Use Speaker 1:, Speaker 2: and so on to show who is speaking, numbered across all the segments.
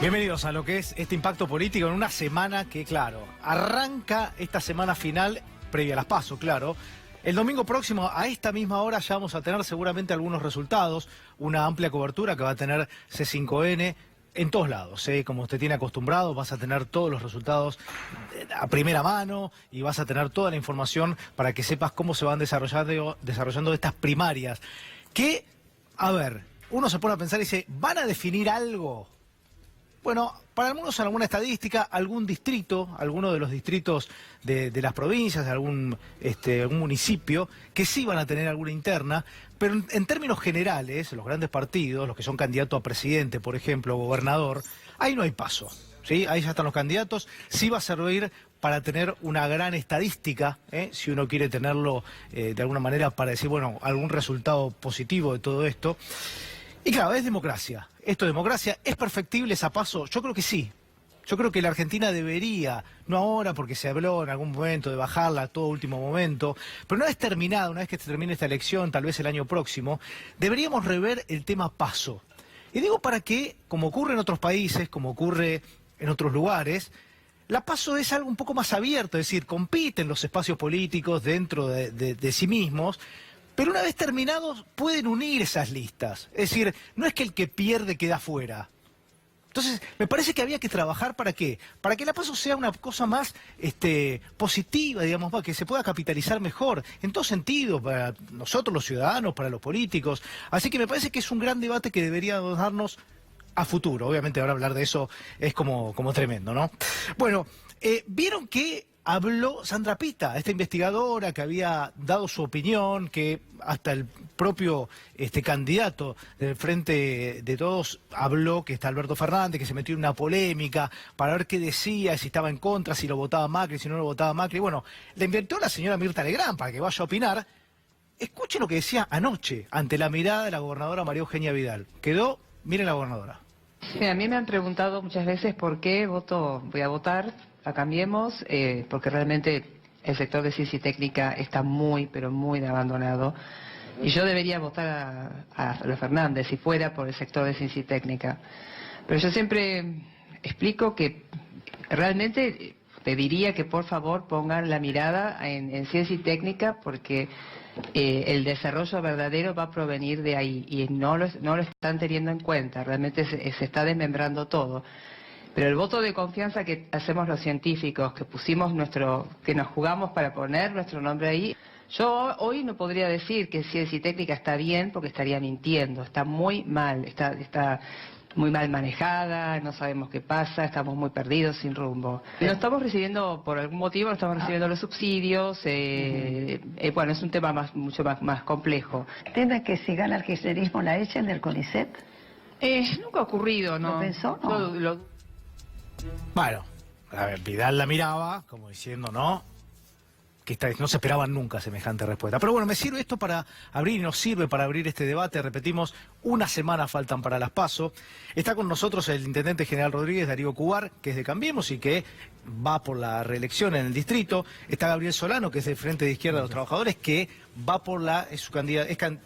Speaker 1: Bienvenidos a lo que es este impacto político en una semana que, claro, arranca esta semana final previa a las PASO, claro. El domingo próximo, a esta misma hora, ya vamos a tener seguramente algunos resultados, una amplia cobertura que va a tener C5N en todos lados, como usted tiene acostumbrado, vas a tener todos los resultados a primera mano y vas a tener toda la información para que sepas cómo se van desarrollando estas primarias. Que, a ver, uno se pone a pensar y dice, ¿van a definir algo? Bueno, para algunos alguna estadística, algún distrito, alguno de los distritos de las provincias, de algún municipio, que sí van a tener alguna interna, pero en términos generales, los grandes partidos, los que son candidatos a presidente, por ejemplo, gobernador, ahí no hay paso, ¿sí? Ahí ya están los candidatos, sí va a servir para tener una gran estadística, si uno quiere tenerlo de alguna manera para decir, bueno, algún resultado positivo de todo esto. Y claro, es democracia. Esto es democracia. ¿Es perfectible esa paso? Yo creo que sí. Yo creo que la Argentina debería, no ahora porque se habló en algún momento de bajarla a todo último momento, pero una vez terminada, una vez que se termine esta elección, tal vez el año próximo, deberíamos rever el tema paso. Y digo para que, como ocurre en otros países, como ocurre en otros lugares, la PASO es algo un poco más abierto, es decir, compiten los espacios políticos dentro de sí mismos, pero una vez terminados pueden unir esas listas. Es decir, no es que el que pierde queda fuera. Entonces, me parece que había que trabajar ¿para qué? Para que la PASO sea una cosa más positiva, digamos, para que se pueda capitalizar mejor, en todo sentido, para nosotros los ciudadanos, para los políticos. Así que me parece que es un gran debate que debería darnos a futuro. Obviamente ahora hablar de eso es como tremendo, ¿no? Bueno, vieron que habló Sandra Pita, esta investigadora que había dado su opinión, que hasta el propio candidato del Frente de Todos habló, que está Alberto Fernández, que se metió en una polémica para ver qué decía, si estaba en contra, si lo votaba Macri, si no lo votaba Macri. Bueno, le inventó la señora Mirta Legrand para que vaya a opinar. Escuchen lo que decía anoche ante la mirada de la gobernadora María Eugenia Vidal. Quedó, miren la gobernadora.
Speaker 2: Sí, a mí me han preguntado muchas veces por qué voy a votar a Cambiemos, porque realmente el sector de ciencia y técnica está muy, pero muy abandonado. Y yo debería votar a Fernández si fuera por el sector de ciencia y técnica. Pero yo siempre explico que realmente pediría que por favor pongan la mirada en ciencia y técnica, porque el desarrollo verdadero va a provenir de ahí y no lo están teniendo en cuenta. Realmente se está desmembrando todo. Pero el voto de confianza que hacemos los científicos, que nos jugamos para poner nuestro nombre ahí, yo hoy no podría decir que ciencia y técnica está bien porque estaría mintiendo. Está muy mal, está muy mal manejada, no sabemos qué pasa, estamos muy perdidos, sin rumbo. No estamos recibiendo, por algún motivo, no estamos recibiendo los subsidios. Bueno, es un tema mucho más complejo.
Speaker 3: ¿Teme que si gana el kirchnerismo la echen del CONICET?
Speaker 2: Nunca ha ocurrido, ¿no?
Speaker 3: ¿Lo pensó? No.
Speaker 1: Bueno, a ver, Vidal la miraba como diciendo, no se esperaban nunca semejante respuesta. Pero bueno, me sirve esto para abrir y nos sirve para abrir este debate. Repetimos, una semana faltan para las PASO. Está con nosotros el intendente general Rodríguez, Darío Cubar, que es de Cambiemos y que va por la reelección en el distrito. Está Gabriel Solano, que es del Frente de Izquierda de los Trabajadores, que va por es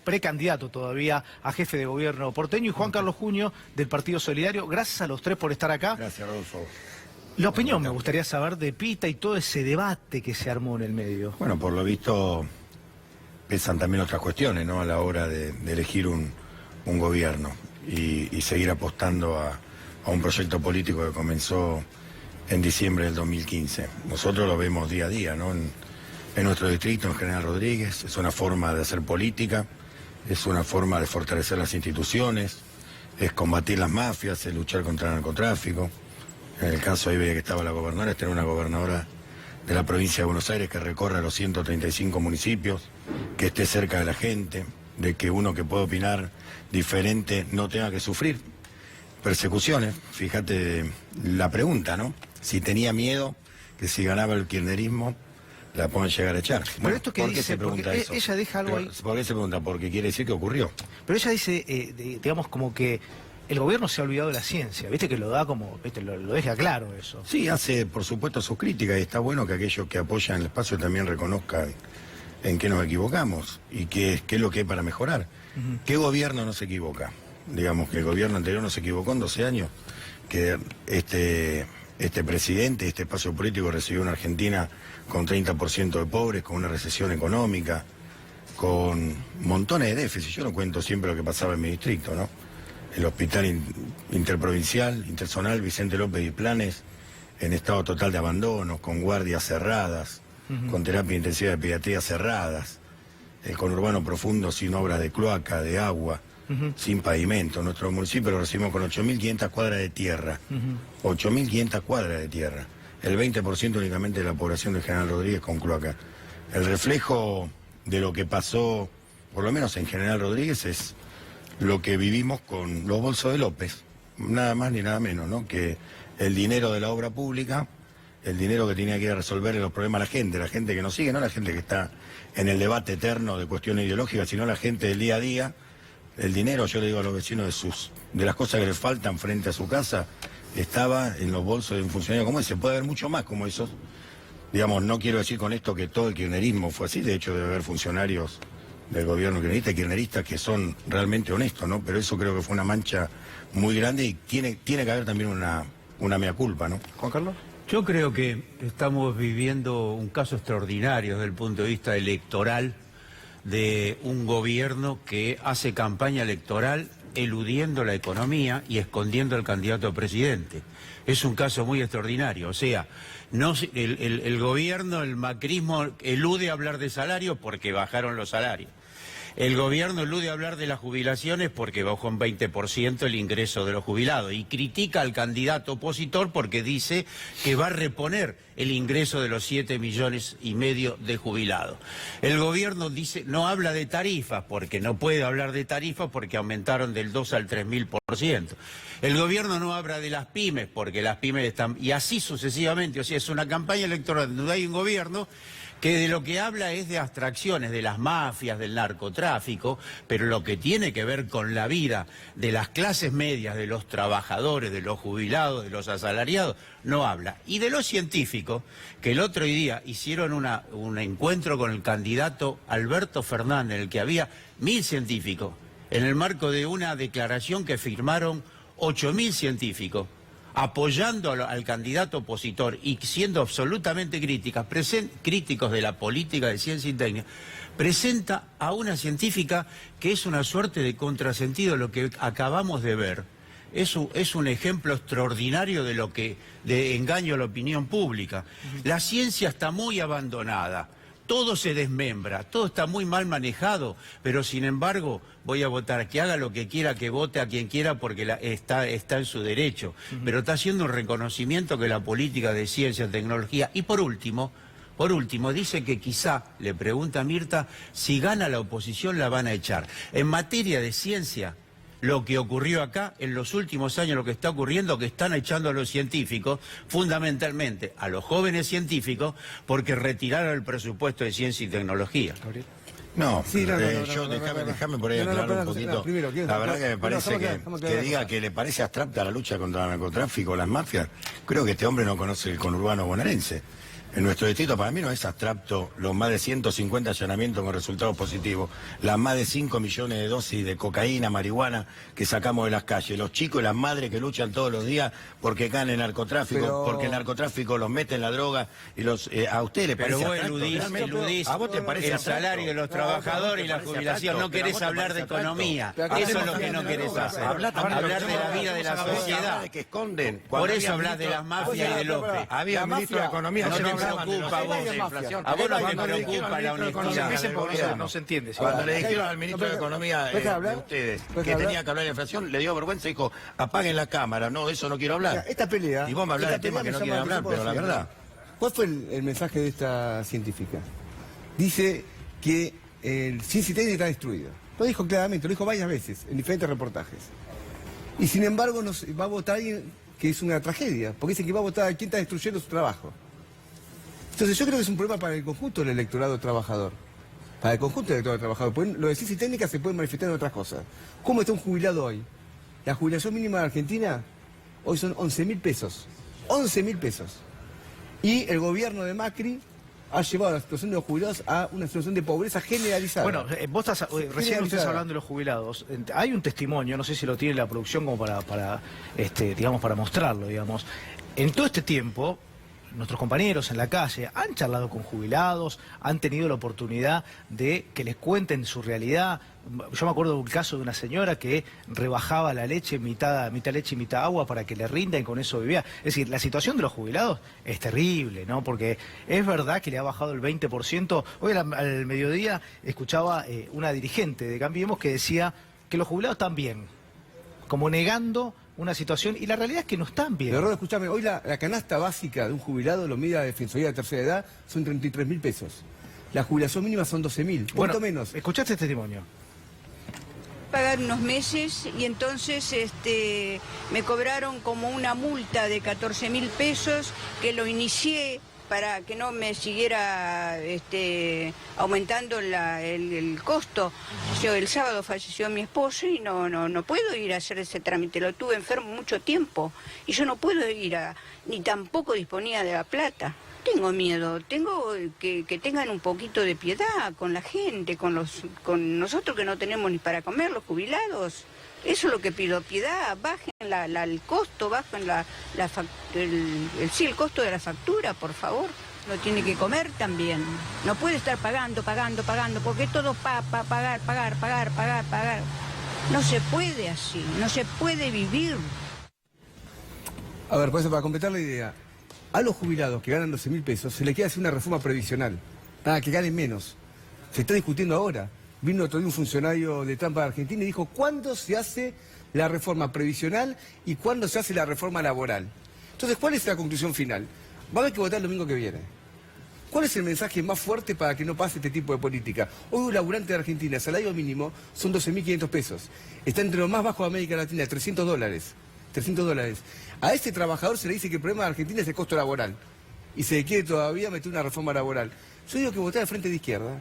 Speaker 1: precandidato todavía a jefe de gobierno porteño. Y Juan Carlos Junio, del Partido Solidario. Gracias a los tres por estar acá.
Speaker 4: Gracias, Rodolfo.
Speaker 1: La opinión me gustaría saber de Pita y todo ese debate que se armó en el medio.
Speaker 4: Bueno, por lo visto pesan también otras cuestiones, ¿no? A la hora de elegir un gobierno y seguir apostando a un proyecto político que comenzó en diciembre del 2015. Nosotros lo vemos día a día, ¿no? En nuestro distrito, en General Rodríguez, es una forma de hacer política, es una forma de fortalecer las instituciones, es combatir las mafias, es luchar contra el narcotráfico. En el caso ahí veía que estaba la gobernadora, es tener una gobernadora de la provincia de Buenos Aires que recorra los 135 municipios, que esté cerca de la gente, de que uno que puede opinar diferente no tenga que sufrir persecuciones. Fíjate la pregunta, ¿no? Si tenía miedo que si ganaba el kirchnerismo la puedan llegar a echar.
Speaker 1: Pero
Speaker 4: bueno,
Speaker 1: esto que
Speaker 4: ¿por qué
Speaker 1: dice,
Speaker 4: se pregunta eso?
Speaker 1: Ella deja algo ahí.
Speaker 4: ¿Por qué se pregunta? Porque quiere decir que ocurrió.
Speaker 1: Pero ella dice, digamos, como que el gobierno se ha olvidado de la ciencia, ¿viste? Que lo da como, ¿viste? Lo deja claro eso.
Speaker 4: Sí, hace por supuesto sus críticas y está bueno que aquellos que apoyan el espacio también reconozcan en qué nos equivocamos y qué es lo que hay para mejorar. ¿Qué gobierno no se equivoca? Digamos que el gobierno anterior no se equivocó en 12 años. que este presidente, este espacio político recibió una Argentina con 30% de pobres, con una recesión económica, con montones de déficits. Yo no cuento siempre lo que pasaba en mi distrito, ¿no? El hospital interprovincial, interzonal Vicente López y Planes, en estado total de abandono, con guardias cerradas, con terapia intensiva de pediatría cerradas, el conurbano profundo sin obras de cloaca, de agua, sin pavimento. Nuestro municipio lo recibimos con 8.500 cuadras de tierra, 8.500 cuadras de tierra, el 20% únicamente de la población de General Rodríguez con cloaca. El reflejo de lo que pasó, por lo menos en General Rodríguez, es lo que vivimos con los bolsos de López, nada más ni nada menos, ¿no? Que el dinero de la obra pública, el dinero que tenía que ir a resolver los problemas a la gente que nos sigue, no la gente que está en el debate eterno de cuestiones ideológicas, sino la gente del día a día. El dinero, yo le digo a los vecinos de las cosas que les faltan frente a su casa, estaba en los bolsos de un funcionario como ese. Puede haber mucho más como esos. Digamos, no quiero decir con esto que todo el kirchnerismo fue así, de hecho debe haber funcionarios del gobierno kirchnerista y kirchneristas que son realmente honestos, ¿no? Pero eso creo que fue una mancha muy grande y tiene que haber también una mea culpa, ¿no?
Speaker 1: Juan Carlos.
Speaker 5: Yo creo que estamos viviendo un caso extraordinario desde el punto de vista electoral de un gobierno que hace campaña electoral eludiendo la economía y escondiendo al candidato a presidente. Es un caso muy extraordinario, o sea, el gobierno, el macrismo, elude hablar de salario porque bajaron los salarios. El gobierno elude hablar de las jubilaciones porque bajó en 20% el ingreso de los jubilados y critica al candidato opositor porque dice que va a reponer el ingreso de los 7,5 millones de jubilados. El gobierno dice, no habla de tarifas porque no puede hablar de tarifas porque aumentaron del 2 al 3.000%. El gobierno no habla de las pymes porque las pymes están... Y así sucesivamente, o sea, es una campaña electoral donde hay un gobierno que de lo que habla es de abstracciones, de las mafias, del narcotráfico, pero lo que tiene que ver con la vida de las clases medias, de los trabajadores, de los jubilados, de los asalariados, no habla. Y de los científicos, que el otro día hicieron un encuentro con el candidato Alberto Fernández, en el que había 1.000 científicos, en el marco de una declaración que firmaron 8.000 científicos, apoyando al candidato opositor y siendo absolutamente críticos de la política de ciencia y técnica, presenta a una científica que es una suerte de contrasentido. Lo que acabamos de ver es un ejemplo extraordinario de engaño a la opinión pública. La ciencia está muy abandonada. Todo se desmembra, todo está muy mal manejado, pero sin embargo voy a votar, que haga lo que quiera, que vote a quien quiera porque está en su derecho, pero está haciendo un reconocimiento que la política de ciencia, tecnología, y por último, dice que quizá, le pregunta a Mirta, si gana la oposición la van a echar. En materia de ciencia, lo que ocurrió acá en los últimos años, lo que está ocurriendo, que están echando a los científicos, fundamentalmente a los jóvenes científicos, porque retiraron el presupuesto de ciencia y tecnología.
Speaker 4: No, déjame por ahí aclarar un poquito. La verdad que me parece que diga que le parece abstracta la lucha contra el narcotráfico, las mafias. Creo que este hombre no conoce el conurbano bonaerense. En nuestro distrito para mí no es abstracto los más de 150 allanamientos con resultados positivos, las más de 5 millones de dosis de cocaína, marihuana que sacamos de las calles, los chicos y las madres que luchan todos los días porque caen en el narcotráfico, porque el narcotráfico los mete en la droga y a usted le parece abstracto.
Speaker 5: Pero vos eludís
Speaker 4: ¿A vos te parece
Speaker 5: el salario de los trabajadores y la jubilación, no querés hablar de economía, eso es lo que no querés hacer, hablar de la vida de la sociedad.
Speaker 4: Que esconden.
Speaker 5: Por eso hablas de las mafias y de López.
Speaker 4: Había ministro de Economía.
Speaker 5: No te preocupa vos. A vos no te preocupa la honestidad.
Speaker 1: No se entiende.
Speaker 4: Cuando le dijeron al ministro de Economía de ustedes que tenía que hablar de inflación, le dio vergüenza y dijo, apaguen la cámara. No, de eso no quiero hablar.
Speaker 6: Esta pelea...
Speaker 4: Y vos me hablás de temas que no quieren hablar, pero la verdad...
Speaker 6: ¿Cuál fue el mensaje de esta científica? Dice que el ciencia y técnica está destruido. Lo dijo claramente, lo dijo varias veces, en diferentes reportajes. Y sin embargo nos va a votar alguien que es una tragedia, porque dice que va a votar a quien está destruyendo su trabajo. Entonces yo creo que es un problema para el conjunto del electorado trabajador. Para el conjunto del electorado trabajador. Porque lo de ciencia y técnica se puede manifestar en otras cosas. ¿Cómo está un jubilado hoy? La jubilación mínima de Argentina hoy son 11.000 pesos. 11.000 pesos. Y el gobierno de Macri ha llevado a la situación de los jubilados a una situación de pobreza generalizada.
Speaker 1: Bueno, vos estás, recién ustedes hablando de los jubilados. Hay un testimonio, no sé si lo tiene la producción como digamos, para mostrarlo, digamos. En todo este tiempo, nuestros compañeros en la calle han charlado con jubilados, han tenido la oportunidad de que les cuenten su realidad. Yo me acuerdo de un caso de una señora que rebajaba la leche, mitad leche y mitad agua para que le rinda y con eso vivía. Es decir, la situación de los jubilados es terrible, ¿no? Porque es verdad que le ha bajado el 20%. Hoy al mediodía escuchaba una dirigente de Cambiemos que decía que los jubilados están bien, como negando una situación, y la realidad es que no están bien.
Speaker 6: Pero, escúchame, hoy la canasta básica de un jubilado, lo mide la Defensoría de Tercera Edad, son 33.000 pesos. La jubilación mínima son 12.000,
Speaker 1: Bueno,
Speaker 6: menos.
Speaker 1: ¿Escuchaste este testimonio?
Speaker 7: Pagar unos meses y entonces me cobraron como una multa de 14.000 pesos que lo inicié para que no me siguiera aumentando el costo. Yo el sábado falleció mi esposo y no puedo ir a hacer ese trámite, lo tuve enfermo mucho tiempo y yo no puedo ir ni tampoco disponía de la plata. Tengo miedo, tengo que tengan un poquito de piedad con la gente, con nosotros que no tenemos ni para comer, los jubilados. Eso es lo que pido, piedad, bajen el costo, bajen el costo de la factura, por favor. No tiene que comer también. No puede estar pagando, porque todo pagar. No se puede así, no se puede vivir.
Speaker 6: A ver, por eso, para completar la idea, a los jubilados que ganan 12.000 pesos se les quiere hacer una reforma previsional, para que ganen menos. Se está discutiendo ahora. Vino otro día un funcionario de Trampa de Argentina y dijo cuándo se hace la reforma previsional y cuándo se hace la reforma laboral. Entonces, ¿cuál es la conclusión final? Va a haber que votar el domingo que viene. ¿Cuál es el mensaje más fuerte para que no pase este tipo de política? Hoy un laburante de Argentina, el salario mínimo son 12.500 pesos. Está entre los más bajos de América Latina, $300. $300. A ese trabajador se le dice que el problema de Argentina es el costo laboral. Y se le quiere todavía meter una reforma laboral. Yo digo que votar al Frente de Izquierda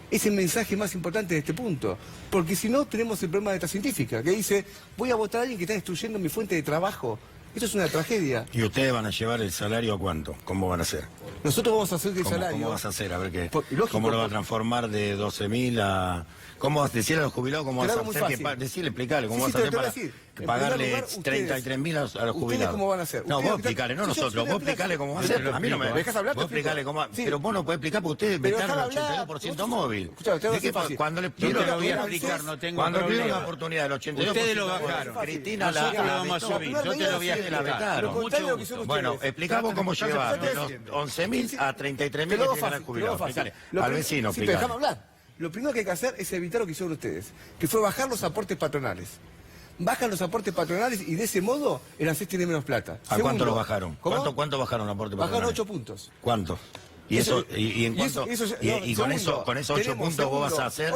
Speaker 6: es el mensaje más importante de este punto. Porque si no, tenemos el problema de esta científica, que dice, voy a votar a alguien que está destruyendo mi fuente de trabajo. Esto es una tragedia.
Speaker 4: ¿Y ustedes van a llevar el salario a cuánto? ¿Cómo van a hacer?
Speaker 6: Nosotros vamos a hacer que el salario...
Speaker 4: ¿Cómo vas a hacer? A ver qué.
Speaker 6: Lógico,
Speaker 4: ¿Cómo lo va a transformar de 12.000 a...? ¿Cómo vas a decirle a los jubilados cómo vas a hacer? Decirle, explicarle, ¿cómo vas a hacer para pagarle 33.000 a los jubilados?
Speaker 6: ¿Cómo van a hacer?
Speaker 4: No, vos explicarle, no nosotros. Vos explicarle cómo van a hacer. A mí no me dejas hablar. Vos explicarle cómo... Pero vos no podés explicar porque ustedes vetaron el 82% móvil. Cuando le
Speaker 5: yo lo voy a explicar, no tengo problema.
Speaker 4: Cuando tuvieron la oportunidad del 82%...
Speaker 5: Ustedes lo bajaron.
Speaker 4: Cristina
Speaker 5: la vamos a subir. Yo te lo voy a explicar.
Speaker 4: Bueno, explicamos cómo llevar de los 11.000 a 33.000 que tienen al jubilado. Al vecino,
Speaker 6: explicar. Déjame hablar. Lo primero que hay que hacer es evitar lo que hicieron ustedes, que fue bajar los aportes patronales. Bajan los aportes patronales y de ese modo el ANSES tiene menos plata.
Speaker 4: ¿A cuánto lo bajaron? ¿Cuánto bajaron los aportes patronales?
Speaker 6: Bajaron 8 puntos.
Speaker 4: ¿Cuánto? ¿Y eso, con esos 8 puntos vos vas a hacer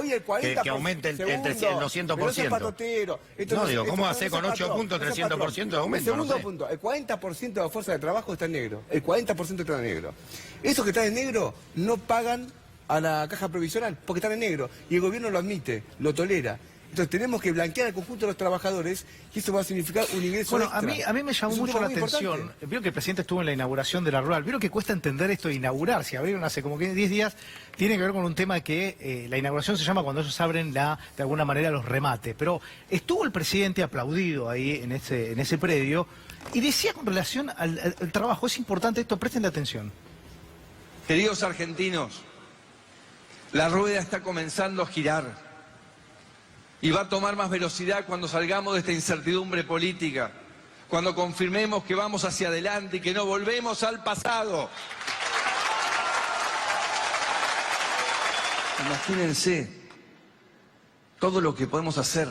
Speaker 4: que aumente el 200%? No, digo, ¿cómo hacer con 8 puntos 300% de aumento?
Speaker 6: Segundo punto, el 40% de la fuerza de trabajo está en negro. El 40% está en negro. Esos que están en negro no pagan a la caja provisional, porque están en negro, y el gobierno lo admite, lo tolera. Entonces tenemos que blanquear al conjunto de los trabajadores y eso va a significar un ingreso extra.
Speaker 1: A mí me llamó mucho la atención, vieron que el presidente estuvo en la inauguración de la rural, vieron que cuesta entender esto de inaugurar, si abrieron hace como 10 días, tiene que ver con un tema que la inauguración se llama cuando ellos abren de alguna manera los remates, pero estuvo el presidente aplaudido ahí en ese predio y decía con relación al trabajo, es importante esto, presten atención.
Speaker 8: Queridos argentinos, la rueda está comenzando a girar y va a tomar más velocidad cuando salgamos de esta incertidumbre política, cuando confirmemos que vamos hacia adelante y que no volvemos al pasado. Imagínense todo lo que podemos hacer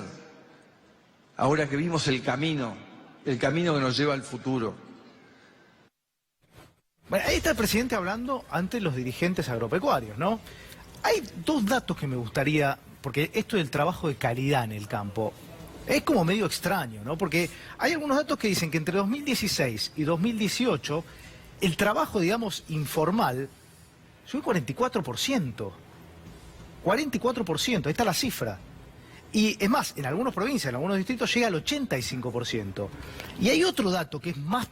Speaker 8: ahora que vimos el camino que nos lleva al futuro.
Speaker 1: Bueno, ahí está el presidente hablando ante los dirigentes agropecuarios, ¿no? Hay dos datos que me gustaría, porque esto del trabajo de calidad en el campo es como medio extraño, ¿no? Porque hay algunos datos que dicen que entre 2016 y 2018 el trabajo, digamos, informal subió 44%. 44%, ahí está la cifra. Y es más, en algunas provincias, en algunos distritos llega al 85%. Y hay otro dato que es más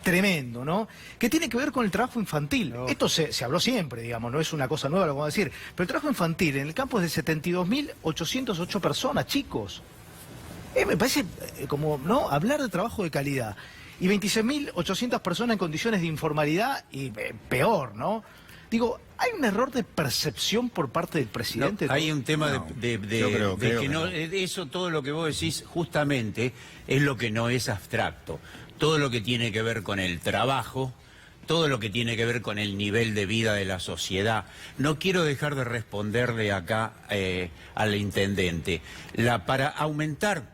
Speaker 1: tremendo, ¿no? Que tiene que ver con el trabajo infantil. Esto se habló siempre, digamos, no es una cosa nueva lo que vamos a decir. Pero el trabajo infantil en el campo es de 72.808 personas, chicos. Me parece como, ¿no? Hablar de trabajo de calidad. Y 26.800 personas en condiciones de informalidad y peor, ¿no? Digo, ¿hay un error de percepción por parte del presidente?
Speaker 5: No, hay un tema
Speaker 4: No,
Speaker 5: de
Speaker 4: creo
Speaker 5: que
Speaker 4: no.
Speaker 5: eso, todo lo que vos decís, justamente, es lo que no es abstracto. Todo lo que tiene que ver con el trabajo, todo lo que tiene que ver con el nivel de vida de la sociedad. No quiero dejar de responderle acá al intendente. Para aumentar,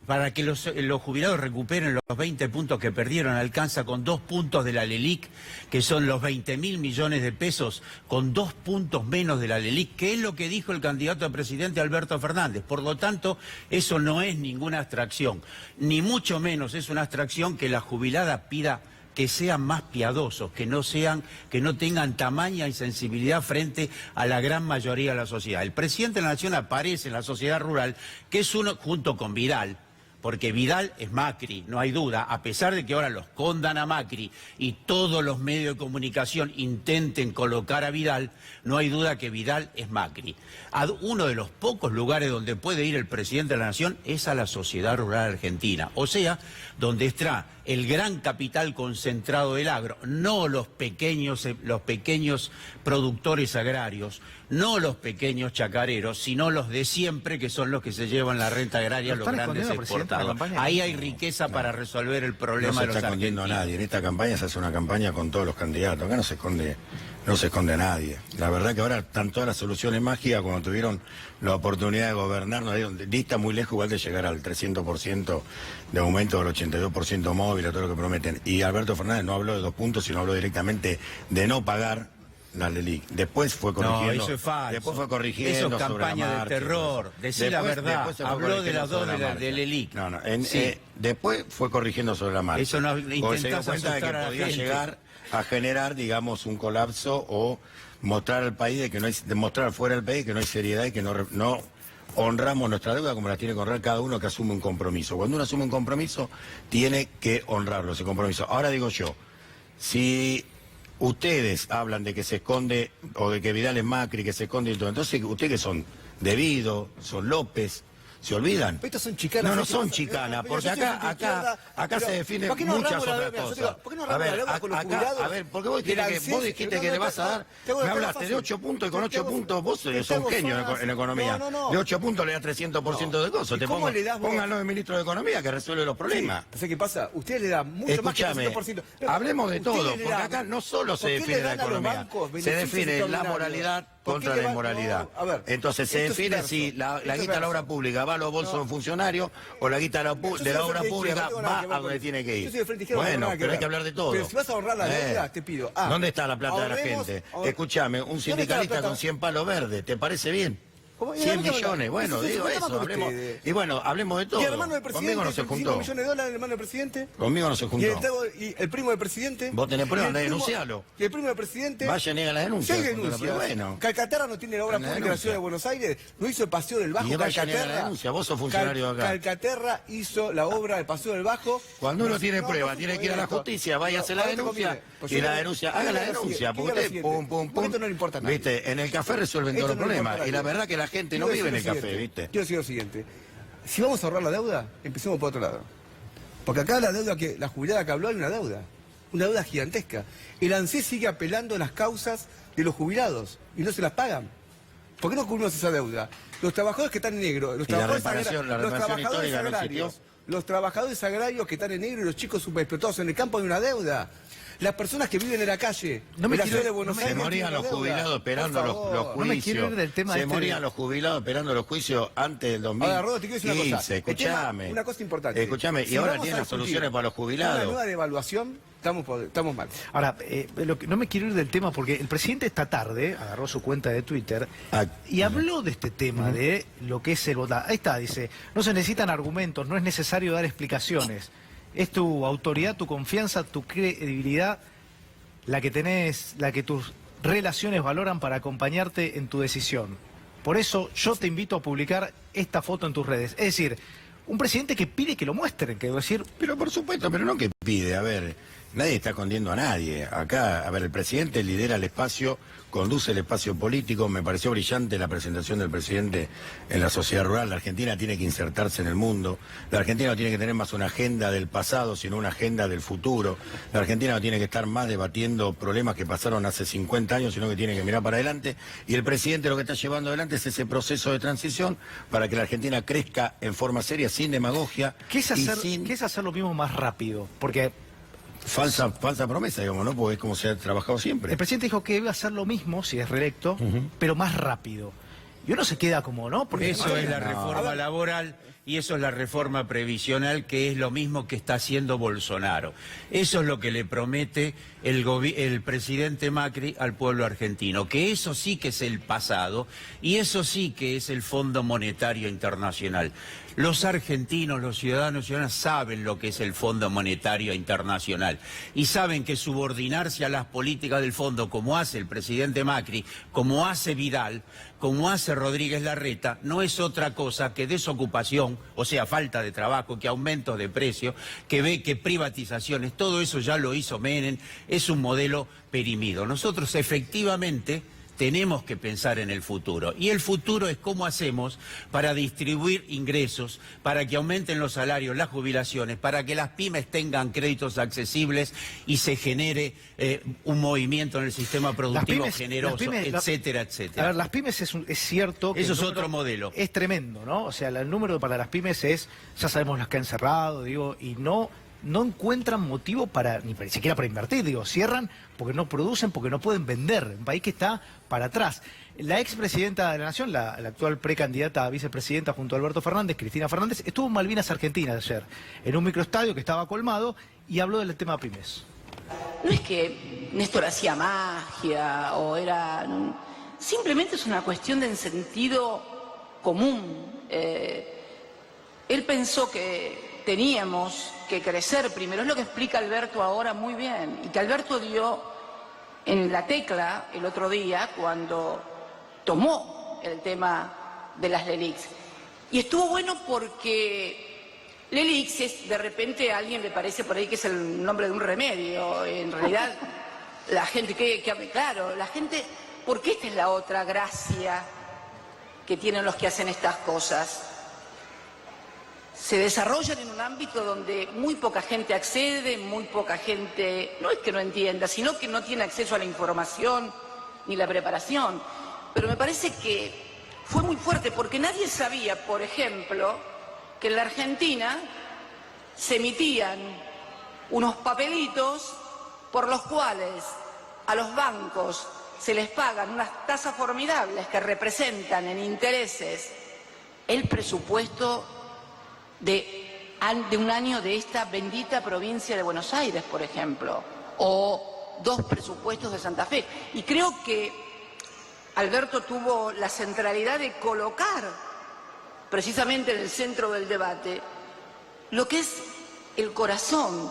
Speaker 5: para que los jubilados recuperen los 20 puntos que perdieron, alcanza con 2 puntos de la LELIC, que son los 20.000 millones de pesos, con 2 puntos menos de la LELIC, que es lo que dijo el candidato a presidente Alberto Fernández. Por lo tanto, eso no es ninguna abstracción, ni mucho menos es una abstracción que la jubilada pida que sean más piadosos, que no tengan tamaña y sensibilidad frente a la gran mayoría de la sociedad. El presidente de la Nación aparece en la sociedad rural, que es uno, junto con Vidal, porque Vidal es Macri, no hay duda, a pesar de que ahora lo escondan a Macri y todos los medios de comunicación intenten colocar a Vidal, no hay duda que Vidal es Macri. Uno de los pocos lugares donde puede ir el presidente de la Nación es a la sociedad rural argentina, o sea, donde está el gran capital concentrado del agro, no los pequeños productores agrarios, no los pequeños chacareros, sino los de siempre, que son los que se llevan la renta agraria, los grandes exportados. Ahí hay riqueza para resolver el problema de los argentinos.
Speaker 4: No se está escondiendo a nadie. En esta campaña se hace una campaña con todos los candidatos. Acá no se esconde a nadie. La verdad que ahora están todas las soluciones mágicas cuando tuvieron la oportunidad de gobernar. Nos dieron dista muy lejos igual de llegar al 300% de aumento, del 82% móvil, a todo lo que prometen. Y Alberto Fernández no habló de 2 puntos, sino habló directamente de no pagar la LELIC. Después fue corrigiendo.
Speaker 5: No, eso es falso.
Speaker 4: Después fue corrigiendo.
Speaker 5: Eso es campaña de terror. Decir la verdad. Habló de las dos de LELIC.
Speaker 4: No. Después fue corrigiendo sobre la marcha.
Speaker 5: Eso no
Speaker 4: porque se dio
Speaker 5: intentás
Speaker 4: cuenta de que
Speaker 5: asustar a la
Speaker 4: podía
Speaker 5: gente.
Speaker 4: llegar a generar, digamos, un colapso o mostrar al país de que no hay, demostrar fuera del país que no hay seriedad y que no honramos nuestra deuda como la tiene que honrar cada uno que asume un compromiso. Cuando uno asume un compromiso, tiene que honrarlo, ese compromiso. Ahora digo yo, si ustedes hablan de que se esconde, o de que Vidal es Macri, que se esconde y todo, entonces, ¿ustedes que son? Devido, son López, ¿se olvidan?
Speaker 6: Estos son chicanas.
Speaker 4: No son chicanas, porque acá se definen muchas otras cosas.
Speaker 6: ¿Por qué no hablamos de la deuda con los jubilados?
Speaker 4: A ver, porque vos dijiste que le vas a dar, me hablaste de 8 puntos y con 8 puntos vos sos un genio en economía. De 8 puntos le das 300% de cosas. Pónganlo de ministro de Economía que resuelve los problemas.
Speaker 6: ¿Sabes qué pasa? Ustedes le dan mucho más que 300%.
Speaker 4: Hablemos de todo, porque acá no solo se define la economía, se define la moralidad contra la inmoralidad. Entonces se define si la guita de la obra pública va a los bolsos de los funcionarios o la guita de la obra pública va a donde tiene que ir. Bueno, pero hay que hablar de todo.
Speaker 6: Pero si vas a ahorrar la deuda, te pido.
Speaker 4: ¿Dónde está la plata de la gente? Escúchame, un sindicalista con 100 palos verdes, ¿te parece bien? 100 millones, bueno, digo eso, hablemos. Y bueno, hablemos de todo.
Speaker 6: ¿Y el hermano del presidente?
Speaker 4: Conmigo no se juntó.
Speaker 6: $5 millones el hermano del presidente?
Speaker 4: Conmigo no se juntó.
Speaker 6: ¿Y el primo del presidente?
Speaker 4: Vos tenés pruebas, denuncialo.
Speaker 6: ¿Y el primo del presidente?
Speaker 4: Vaya, niega la denuncia.
Speaker 6: ¿Sí hay denuncia?
Speaker 4: Bueno.
Speaker 6: Calcaterra no tiene la obra pública en la ciudad de Buenos Aires. No hizo el Paseo del Bajo.
Speaker 4: Y vaya, niega la denuncia. Vos sos funcionario de acá.
Speaker 6: Calcaterra hizo la obra del Paseo del Bajo.
Speaker 4: Cuando uno tiene prueba, tiene que ir a la justicia, vaya a hacer la denuncia. Y la denuncia, haga la denuncia. Porque usted, pum.
Speaker 6: Esto no le importa a nadie.
Speaker 4: Viste, en el café resuelven todos los problemas. Y la verdad que la gente no vive en el café, ¿viste?
Speaker 6: Quiero decir lo siguiente. Si vamos a ahorrar la deuda, empecemos por otro lado. Porque acá la jubilada que habló hay una deuda gigantesca. El ANSES sigue apelando a las causas de los jubilados y no se las pagan. ¿Por qué no cubrimos esa deuda? Los trabajadores que están en negro, los trabajadores agrarios, los trabajadores agrarios que están en negro y los chicos subexplotados en el campo hay una deuda. Las personas que viven en la calle, en la ciudad de Buenos Aires.
Speaker 4: Se morían los jubilados esperando los juicios. Se morían los jubilados esperando los juicios antes del 2015.
Speaker 6: Ahora, Rodo, te quiero decir una cosa.
Speaker 4: Escuchame.
Speaker 6: Una cosa importante.
Speaker 4: Escuchame, y ahora tienen las soluciones para los jubilados.
Speaker 6: Una nueva devaluación, estamos mal.
Speaker 1: Ahora, no me quiero ir del tema porque el presidente esta tarde agarró su cuenta de Twitter y habló de este tema, de lo que es el votar. Ahí está, dice, no se necesitan argumentos, no es necesario dar explicaciones. Es tu autoridad, tu confianza, tu credibilidad, la que tus relaciones valoran para acompañarte en tu decisión. Por eso yo te invito a publicar esta foto en tus redes. Es decir, un presidente que pide que lo muestren, que decir...
Speaker 4: Pero por supuesto, pero no que pide, a ver... Nadie está escondiendo a nadie. Acá, a ver, el presidente lidera el espacio, conduce el espacio político. Me pareció brillante la presentación del presidente en la sociedad rural. La Argentina tiene que insertarse en el mundo. La Argentina no tiene que tener más una agenda del pasado, sino una agenda del futuro. La Argentina no tiene que estar más debatiendo problemas que pasaron hace 50 años, sino que tiene que mirar para adelante. Y el presidente lo que está llevando adelante es ese proceso de transición para que la Argentina crezca en forma seria, sin demagogia.
Speaker 1: ¿Qué es hacer lo mismo más rápido? Porque
Speaker 4: falsa promesa, digamos, ¿no? Porque es como se ha trabajado siempre.
Speaker 1: el presidente dijo que iba a hacer lo mismo si es reelecto, pero más rápido. Y uno se queda como, ¿no? Porque
Speaker 5: Eso es la reforma laboral y eso es la reforma previsional, que es lo mismo que está haciendo Bolsonaro. Eso es lo que le promete el presidente Macri al pueblo argentino, que eso sí que es el pasado y eso sí que es el Fondo Monetario Internacional. Los argentinos, los ciudadanos y ciudadanas saben lo que es el Fondo Monetario Internacional y saben que subordinarse a las políticas del fondo, como hace el presidente Macri, como hace Vidal, como hace Rodríguez Larreta, no es otra cosa que desocupación, o sea, falta de trabajo, que aumentos de precios, que privatizaciones, todo eso ya lo hizo Menem, es un modelo perimido. Nosotros efectivamente tenemos que pensar en el futuro. Y el futuro es cómo hacemos para distribuir ingresos, para que aumenten los salarios, las jubilaciones, para que las pymes tengan créditos accesibles y se genere un movimiento en el sistema productivo generoso, etcétera, etcétera.
Speaker 1: A ver, las pymes es cierto que
Speaker 5: eso es otro modelo.
Speaker 1: Es tremendo, ¿no? O sea, el número para las pymes es, ya sabemos las que han cerrado, digo, y no encuentran motivo ni siquiera para invertir, digo, cierran porque no producen, porque no pueden vender, un país que está para atrás. La expresidenta de la Nación, la actual precandidata a vicepresidenta junto a Alberto Fernández, Cristina Fernández, estuvo en Malvinas Argentina ayer, en un microestadio que estaba colmado, y habló del tema pymes.
Speaker 9: No es que Néstor hacía magia o era... Simplemente es una cuestión de sentido común. Él pensó que teníamos que crecer primero, es lo que explica Alberto ahora muy bien, y que Alberto dio en la tecla el otro día cuando tomó el tema de las LELIQs. Y estuvo bueno porque LELIQs es, de repente a alguien le parece por ahí que es el nombre de un remedio, en realidad la gente, claro, la gente, porque esta es la otra gracia que tienen los que hacen estas cosas. Se desarrollan en un ámbito donde muy poca gente accede, muy poca gente, no es que no entienda, sino que no tiene acceso a la información ni la preparación. Pero me parece que fue muy fuerte porque nadie sabía, por ejemplo, que en la Argentina se emitían unos papelitos por los cuales a los bancos se les pagan unas tasas formidables que representan en intereses el presupuesto de un año de esta bendita provincia de Buenos Aires, por ejemplo, o 2 presupuestos de Santa Fe. Y creo que Alberto tuvo la centralidad de colocar precisamente en el centro del debate lo que es el corazón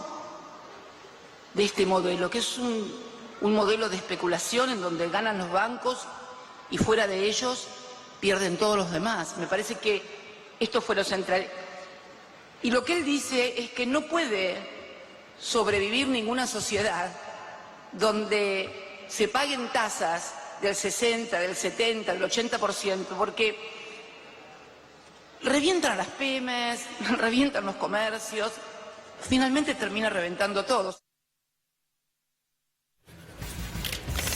Speaker 9: de este modelo, que es un modelo de especulación en donde ganan los bancos y fuera de ellos pierden todos los demás. Me parece que esto fue lo central. Y lo que él dice es que no puede sobrevivir ninguna sociedad donde se paguen tasas del 60, del 70, del 80%, porque revientan a las pymes, revientan los comercios, finalmente termina reventando todo.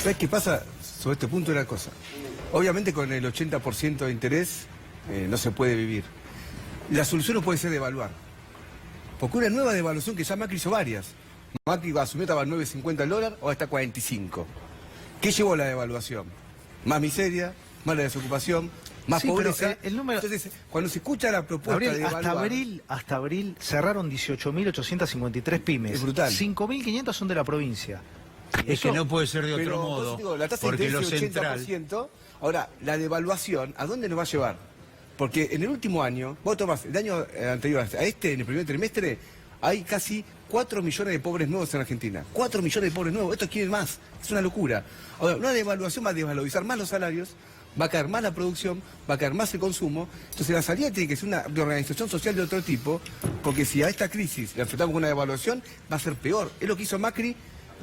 Speaker 6: ¿Sabes qué pasa sobre este punto de la cosa? Obviamente con el 80% de interés no se puede vivir. La solución no puede ser devaluar. Porque una nueva devaluación que ya Macri hizo varias. Macri asumió estaba a 9.50 el dólar, ahora está a 45. ¿Qué llevó a la devaluación? Más miseria, más la desocupación, más pobreza.
Speaker 1: El número...
Speaker 6: Entonces, cuando se escucha la propuesta
Speaker 1: Gabriel,
Speaker 6: de devaluar...
Speaker 1: hasta abril cerraron 18.853 pymes.
Speaker 6: Es brutal.
Speaker 1: 5.500 son de la provincia.
Speaker 5: Es que no puede ser de otro modo,
Speaker 6: digo, la tasa
Speaker 5: porque
Speaker 6: de
Speaker 5: lo
Speaker 6: interés es
Speaker 5: central...
Speaker 6: 80%. Ahora, la devaluación, ¿a dónde nos va a llevar? Porque en el último año, vos tomás, el año anterior a este, en el primer trimestre, hay casi 4 millones de pobres nuevos en Argentina. 4 millones de pobres nuevos, estos quieren más, es una locura. Ahora, una devaluación va a desvalorizar más los salarios, va a caer más la producción, va a caer más el consumo. Entonces la salida tiene que ser una reorganización social de otro tipo, porque si a esta crisis la enfrentamos con una devaluación, va a ser peor. Es lo que hizo Macri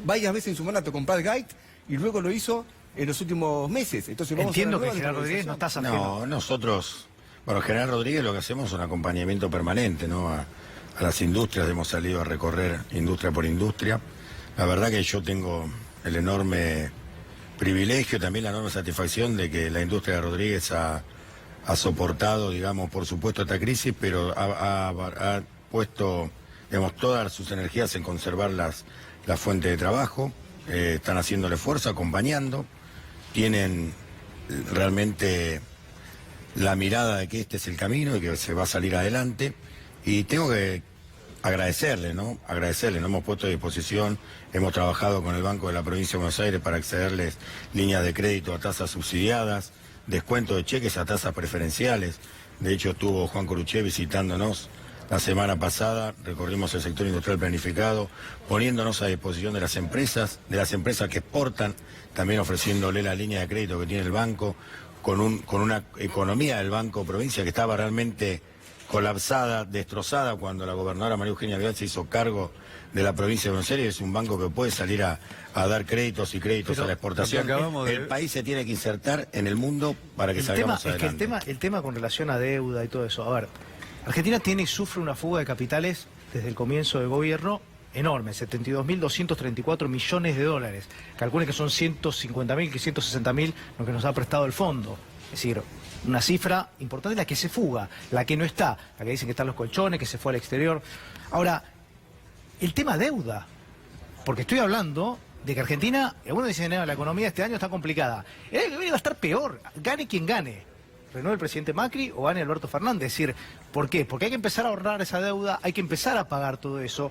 Speaker 6: varias veces en su mandato, comprar Gait, y luego lo hizo en los últimos meses. Entonces vamos
Speaker 1: Entiendo
Speaker 6: a una
Speaker 1: que
Speaker 6: nueva
Speaker 1: General Rodríguez no está ajeno.
Speaker 4: No, nosotros, bueno, General Rodríguez lo que hacemos es un acompañamiento permanente, ¿no? A las industrias, hemos salido a recorrer industria por industria. La verdad que yo tengo el enorme privilegio, también la enorme satisfacción de que la industria de Rodríguez ha soportado, digamos, por supuesto esta crisis, pero ha puesto, digamos, todas sus energías en conservar las fuentes de trabajo, están haciendo el esfuerzo, acompañando, tienen realmente la mirada de que este es el camino y que se va a salir adelante, y tengo que agradecerle, ¿no? Agradecerle, nos hemos puesto a disposición, hemos trabajado con el Banco de la Provincia de Buenos Aires para accederles líneas de crédito a tasas subsidiadas, descuento de cheques a tasas preferenciales. De hecho, estuvo Juan Coruché visitándonos la semana pasada, recorrimos el sector industrial planificado, poniéndonos a disposición de las empresas que exportan, también ofreciéndole la línea de crédito que tiene el banco, con una economía del Banco Provincia que estaba realmente colapsada, destrozada, cuando la gobernadora María Eugenia Vidal se hizo cargo de la provincia de Buenos Aires. Es un banco que puede salir a dar créditos y créditos a la exportación. El país se tiene que insertar en el mundo para que salgamos adelante.
Speaker 1: Es que el tema con relación a deuda y todo eso, a ver, Argentina tiene y sufre una fuga de capitales desde el comienzo del gobierno enorme, 72.234 millones de dólares. Calculen que son 150.000, que 160.000 lo que nos ha prestado el fondo. Es decir, una cifra importante, la que se fuga, la que no está, la que dicen que están los colchones, que se fue al exterior. Ahora, el tema deuda, porque estoy hablando de que Argentina, algunos dicen, la economía este año está complicada. El año que viene va a estar peor, gane quien gane. Renueve el presidente Macri o gane Alberto Fernández. Es decir, ¿por qué? Porque hay que empezar a ahorrar esa deuda, hay que empezar a pagar todo eso.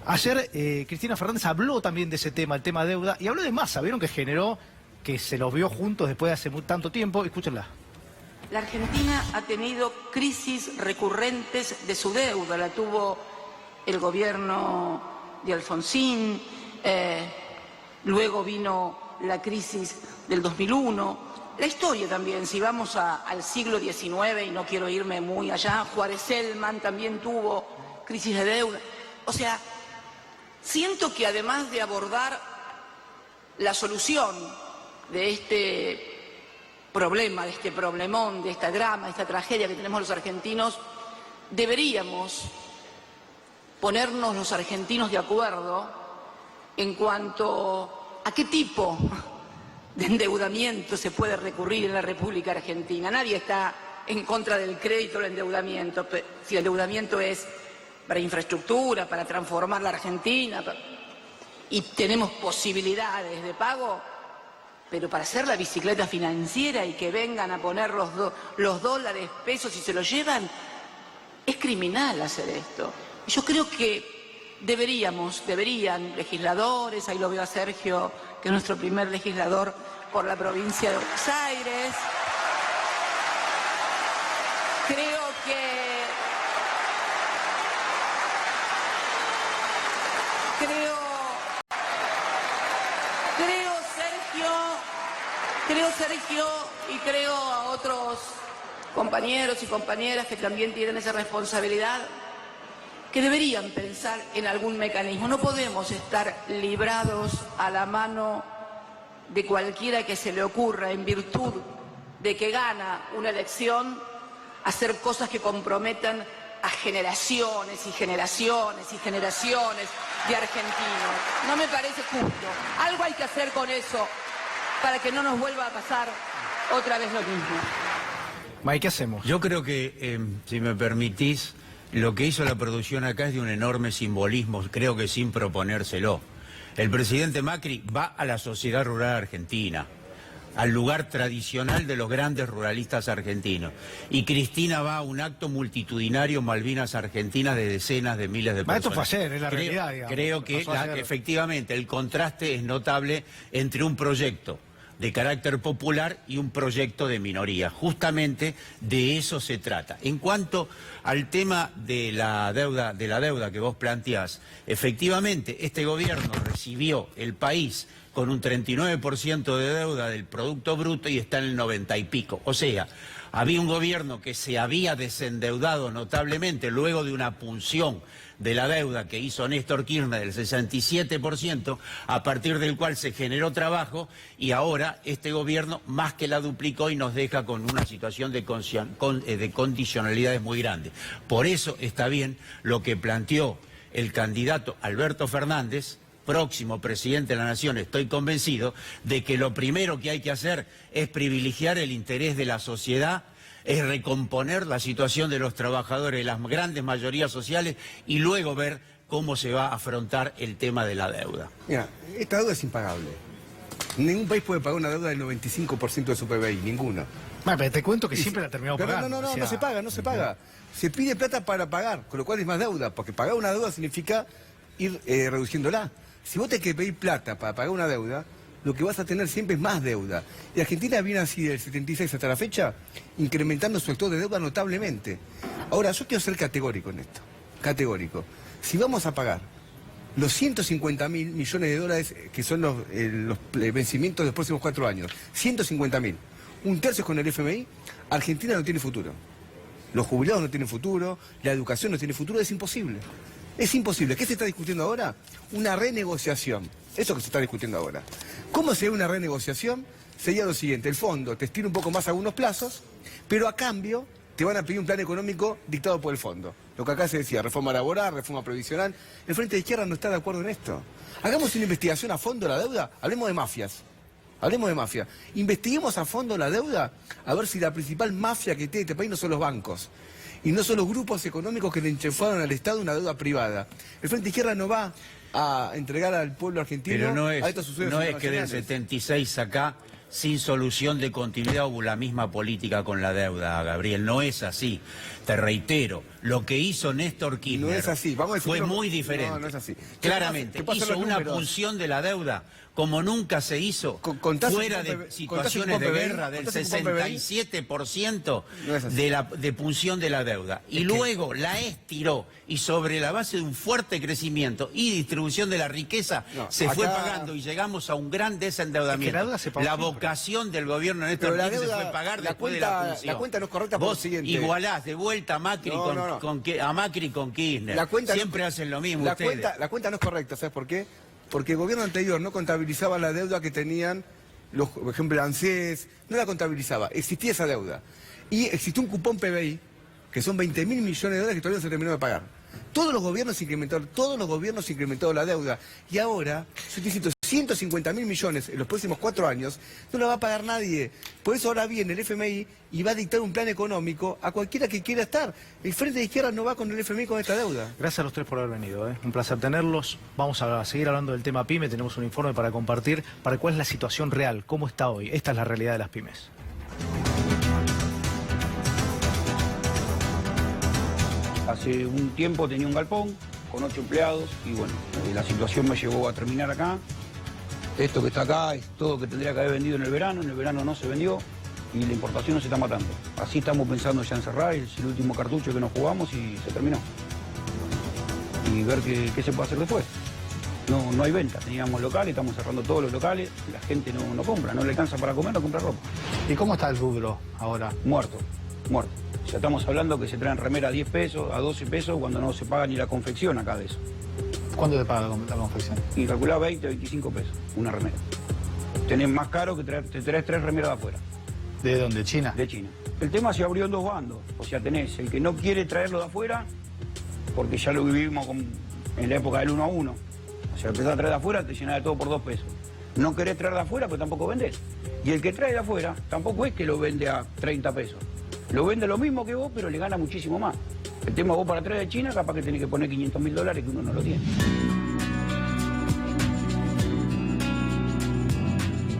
Speaker 1: Ayer Cristina Fernández habló también de ese tema, el tema deuda, y habló de Massa. ¿Vieron que generó, que se los vio juntos después de hace tanto tiempo? Escúchenla.
Speaker 9: La Argentina ha tenido crisis recurrentes de su deuda. La tuvo el gobierno de Alfonsín, luego vino la crisis del 2001. La historia también, si vamos al siglo XIX, y no quiero irme muy allá, Juárez Selman también tuvo crisis de deuda. O sea, siento que además de abordar la solución de este problema, de este problemón, de este drama, de esta tragedia que tenemos los argentinos, deberíamos ponernos los argentinos de acuerdo en cuanto a qué tipo de endeudamiento se puede recurrir en la República Argentina. Nadie está en contra del crédito o el endeudamiento. Si el endeudamiento es para infraestructura, para transformar la Argentina, y tenemos posibilidades de pago, pero para hacer la bicicleta financiera y que vengan a poner los dólares, pesos y se los llevan, es criminal hacer esto. Yo creo que deberían legisladores, ahí lo veo a Sergio, que es nuestro primer legislador por la provincia de Buenos Aires. Creo, Sergio, y creo a otros compañeros y compañeras que también tienen esa responsabilidad, que deberían pensar en algún mecanismo. No podemos estar librados a la mano de cualquiera que se le ocurra, en virtud de que gana una elección, hacer cosas que comprometan a generaciones y generaciones y generaciones de argentinos. No me parece justo. Algo hay que hacer con eso para que no nos vuelva a pasar otra vez lo mismo.
Speaker 1: Mike, ¿qué hacemos?
Speaker 5: Yo creo que, si me permitís, lo que hizo la producción acá es de un enorme simbolismo, creo que sin proponérselo. El presidente Macri va a la sociedad rural argentina, al lugar tradicional de los grandes ruralistas argentinos. Y Cristina va a un acto multitudinario Malvinas Argentinas de decenas de miles de personas.
Speaker 1: Esto fue ayer, es la realidad, digamos.
Speaker 5: Creo que efectivamente el contraste es notable entre un proyecto de carácter popular y un proyecto de minoría. Justamente de eso se trata. En cuanto al tema de la deuda que vos planteás, efectivamente este gobierno recibió el país con un 39% de deuda del Producto Bruto y está en el 90 y pico. O sea, había un gobierno que se había desendeudado notablemente luego de una punción de la deuda que hizo Néstor Kirchner del 67%, a partir del cual se generó trabajo, y ahora este gobierno más que la duplicó y nos deja con una situación de condicionalidades muy grandes. Por eso está bien lo que planteó el candidato Alberto Fernández, próximo presidente de la Nación. Estoy convencido de que lo primero que hay que hacer es privilegiar el interés de la sociedad, es recomponer la situación de los trabajadores, las grandes mayorías sociales, y luego ver cómo se va a afrontar el tema de la deuda.
Speaker 6: Mira, esta deuda es impagable. Ningún país puede pagar una deuda del 95% de su PBI, ninguno.
Speaker 1: Pero te cuento que siempre la terminamos
Speaker 6: Pero
Speaker 1: pagando.
Speaker 6: no se paga, no se paga. Se pide plata para pagar, con lo cual es más deuda, porque pagar una deuda significa ir reduciéndola. Si vos tenés que pedir plata para pagar una deuda, lo que vas a tener siempre es más deuda. Y Argentina viene así del 76 hasta la fecha, incrementando su sector de deuda notablemente. Ahora, yo quiero ser categórico en esto. Categórico. Si vamos a pagar los 150.000 millones de dólares que son los vencimientos de los próximos 4 años, 150.000, un tercio con el FMI, Argentina no tiene futuro. Los jubilados no tienen futuro, la educación no tiene futuro, es imposible. Es imposible. ¿Qué se está discutiendo ahora? Una renegociación. Eso que se está discutiendo ahora. ¿Cómo sería una renegociación? Sería lo siguiente, el fondo te estira un poco más algunos plazos, pero a cambio te van a pedir un plan económico dictado por el fondo. Lo que acá se decía, reforma laboral, reforma previsional. El Frente de Izquierda no está de acuerdo en esto. Hagamos una investigación a fondo de la deuda, hablemos de mafias. Hablemos de mafia. Investiguemos a fondo la deuda, a ver si la principal mafia que tiene este país no son los bancos. Y no son los grupos económicos que le enchufaron al Estado una deuda privada. El Frente de Izquierda no va a entregar al pueblo argentino a estos sucesos.
Speaker 5: No es que del 76 acá, sin solución de continuidad, hubo la misma política con la deuda, Gabriel. No es así. Te reitero, lo que hizo Néstor Kirchner
Speaker 6: no es así.
Speaker 5: fue muy diferente.
Speaker 6: No es así.
Speaker 5: Claramente, hizo una punción de la deuda como nunca se hizo fuera de situaciones de guerra del 67% de punción de la deuda. Y luego la estiró y sobre la base de un fuerte crecimiento y distribución de la riqueza fue pagando y llegamos a un gran desendeudamiento. La vocación del gobierno de Néstor Kirchner se fue pagar después de la punción.
Speaker 6: La cuenta no es correcta por lo siguiente.
Speaker 5: Igualás de vuelta a Macri a Macri con Kirchner. Siempre hacen lo mismo ustedes.
Speaker 6: La cuenta no es correcta, ¿sabes por qué? Porque el gobierno anterior no contabilizaba la deuda que tenían, por ejemplo, el ANSES, no la contabilizaba, existía esa deuda. Y existió un cupón PBI, que son 20.000 millones de dólares que todavía no se terminó de pagar. Todos los gobiernos incrementaron la deuda. Y ahora, yo te insisto, 150.000 millones en los próximos 4 años no la va a pagar nadie. Por eso ahora viene el FMI y va a dictar un plan económico a cualquiera que quiera estar. El Frente de Izquierda no va con el FMI con esta deuda.
Speaker 1: Gracias a los tres por haber venido. Un placer tenerlos. Vamos a seguir hablando del tema PYME. Tenemos un informe para compartir para cuál es la situación real, cómo está hoy. Esta es la realidad de las pymes.
Speaker 10: Hace un tiempo tenía un galpón con 8 empleados y bueno, la situación me llevó a terminar acá. Esto que está acá es todo que tendría que haber vendido en el verano no se vendió y la importación no se está matando. Así estamos pensando ya en cerrar, es el último cartucho que nos jugamos y se terminó. Y ver qué se puede hacer después. No hay venta, teníamos locales, estamos cerrando todos los locales, la gente no compra, no le alcanza para comer, no compra ropa.
Speaker 1: ¿Y cómo está el rubro ahora?
Speaker 10: Muerto. Ya estamos hablando que se traen remera a 10 pesos, a 12 pesos, cuando no se paga ni la confección acá de eso.
Speaker 1: ¿Cuánto te paga la confección?
Speaker 10: Y calculá 20, 25 pesos, una remera. Tenés más caro que te traes 3 remeras de afuera.
Speaker 1: ¿De dónde? ¿China?
Speaker 10: De China. El tema se abrió en 2 bandos. O sea, tenés el que no quiere traerlo de afuera, porque ya lo vivimos en la época del 1 a 1. O sea, empezás a traer de afuera, te llenás de todo por 2 pesos. No querés traer de afuera, pero tampoco vendés. Y el que trae de afuera, tampoco es que lo vende a 30 pesos. Lo vende lo mismo que vos, pero le gana muchísimo más. El tema vos para traer de China, capaz que tenés que poner $500.000 que uno no lo tiene.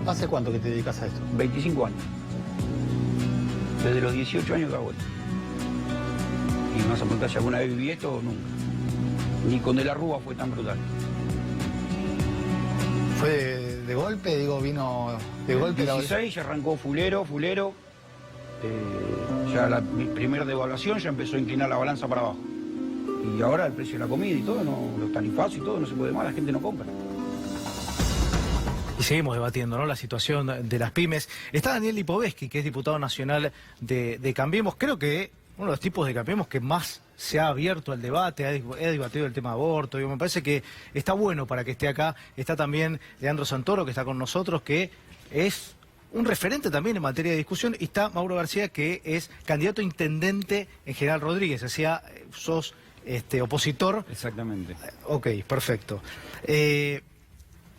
Speaker 1: ¿Hace cuánto que te dedicas a esto?
Speaker 10: 25 años. Desde los 18 años que hago esto. Y me vas a preguntar si alguna vez viví esto o nunca. Ni con De la Rúa fue tan brutal.
Speaker 1: ¿Fue de golpe? Digo, vino de golpe.
Speaker 10: En el 16 ya arrancó fulero. Ya mi primera devaluación ya empezó a inclinar la balanza para abajo. Y ahora el precio de la comida y todo, los tarifazos y todo, no se puede más, la gente no compra.
Speaker 1: Y seguimos debatiendo, ¿no?, la situación de las pymes. Está Daniel Lipovetsky, que es diputado nacional de Cambiemos. Creo que uno de los tipos de Cambiemos que más se ha abierto al debate, ha debatido el tema de aborto. Me parece que está bueno para que esté acá. Está también Leandro Santoro, que está con nosotros, que es un referente también en materia de discusión. Y está Mauro García, que es candidato a intendente en General Rodríguez. O sea, sos opositor.
Speaker 10: Exactamente.
Speaker 1: Ok, perfecto.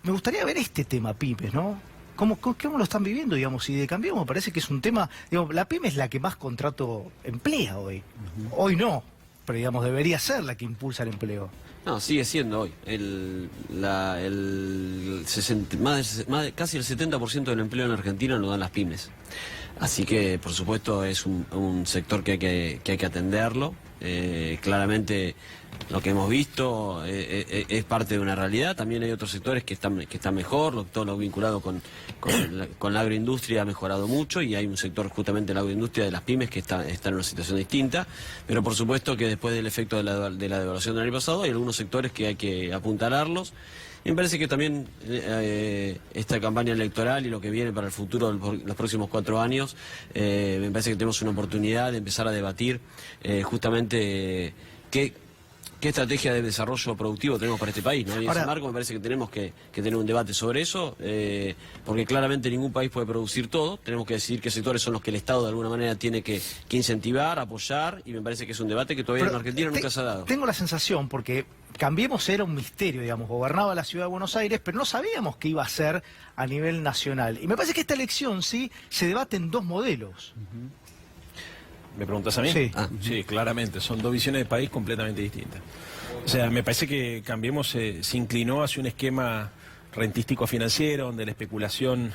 Speaker 1: Me gustaría ver este tema pymes, ¿no? ¿Cómo lo están viviendo, digamos? Y de Cambiemos me parece que es un tema, digamos, la pyme es la que más contrato emplea hoy. Hoy no, pero digamos, debería ser la que impulsa el empleo.
Speaker 11: No, sigue siendo hoy. Casi el 70% del empleo en Argentina lo dan las pymes. Así que, por supuesto, es un sector que hay que atenderlo. Claramente lo que hemos visto es parte de una realidad. También hay otros sectores que están mejor. Todo lo vinculado con la agroindustria ha mejorado mucho, y hay un sector justamente de la agroindustria de las pymes que está en una situación distinta. Pero por supuesto que después del efecto de la devaluación del año pasado hay algunos sectores que hay que apuntalarlos. Y me parece que también esta campaña electoral y lo que viene para el futuro, los próximos 4 años, me parece que tenemos una oportunidad de empezar a debatir justamente qué estrategia de desarrollo productivo tenemos para este país, ¿no? Y en ese marco me parece que tenemos que tener un debate sobre eso, porque claramente ningún país puede producir todo. Tenemos que decidir qué sectores son los que el Estado de alguna manera tiene que incentivar, apoyar, y me parece que es un debate que todavía en Argentina nunca se ha dado.
Speaker 1: Tengo la sensación, porque Cambiemos era un misterio, digamos, gobernaba la ciudad de Buenos Aires, pero no sabíamos qué iba a ser a nivel nacional. Y me parece que esta elección sí se debate en 2 modelos.
Speaker 12: ¿Me preguntas a mí?
Speaker 1: Sí.
Speaker 12: Sí, claramente. Son 2 visiones de país completamente distintas. O sea, me parece que Cambiemos se inclinó hacia un esquema rentístico financiero, donde la especulación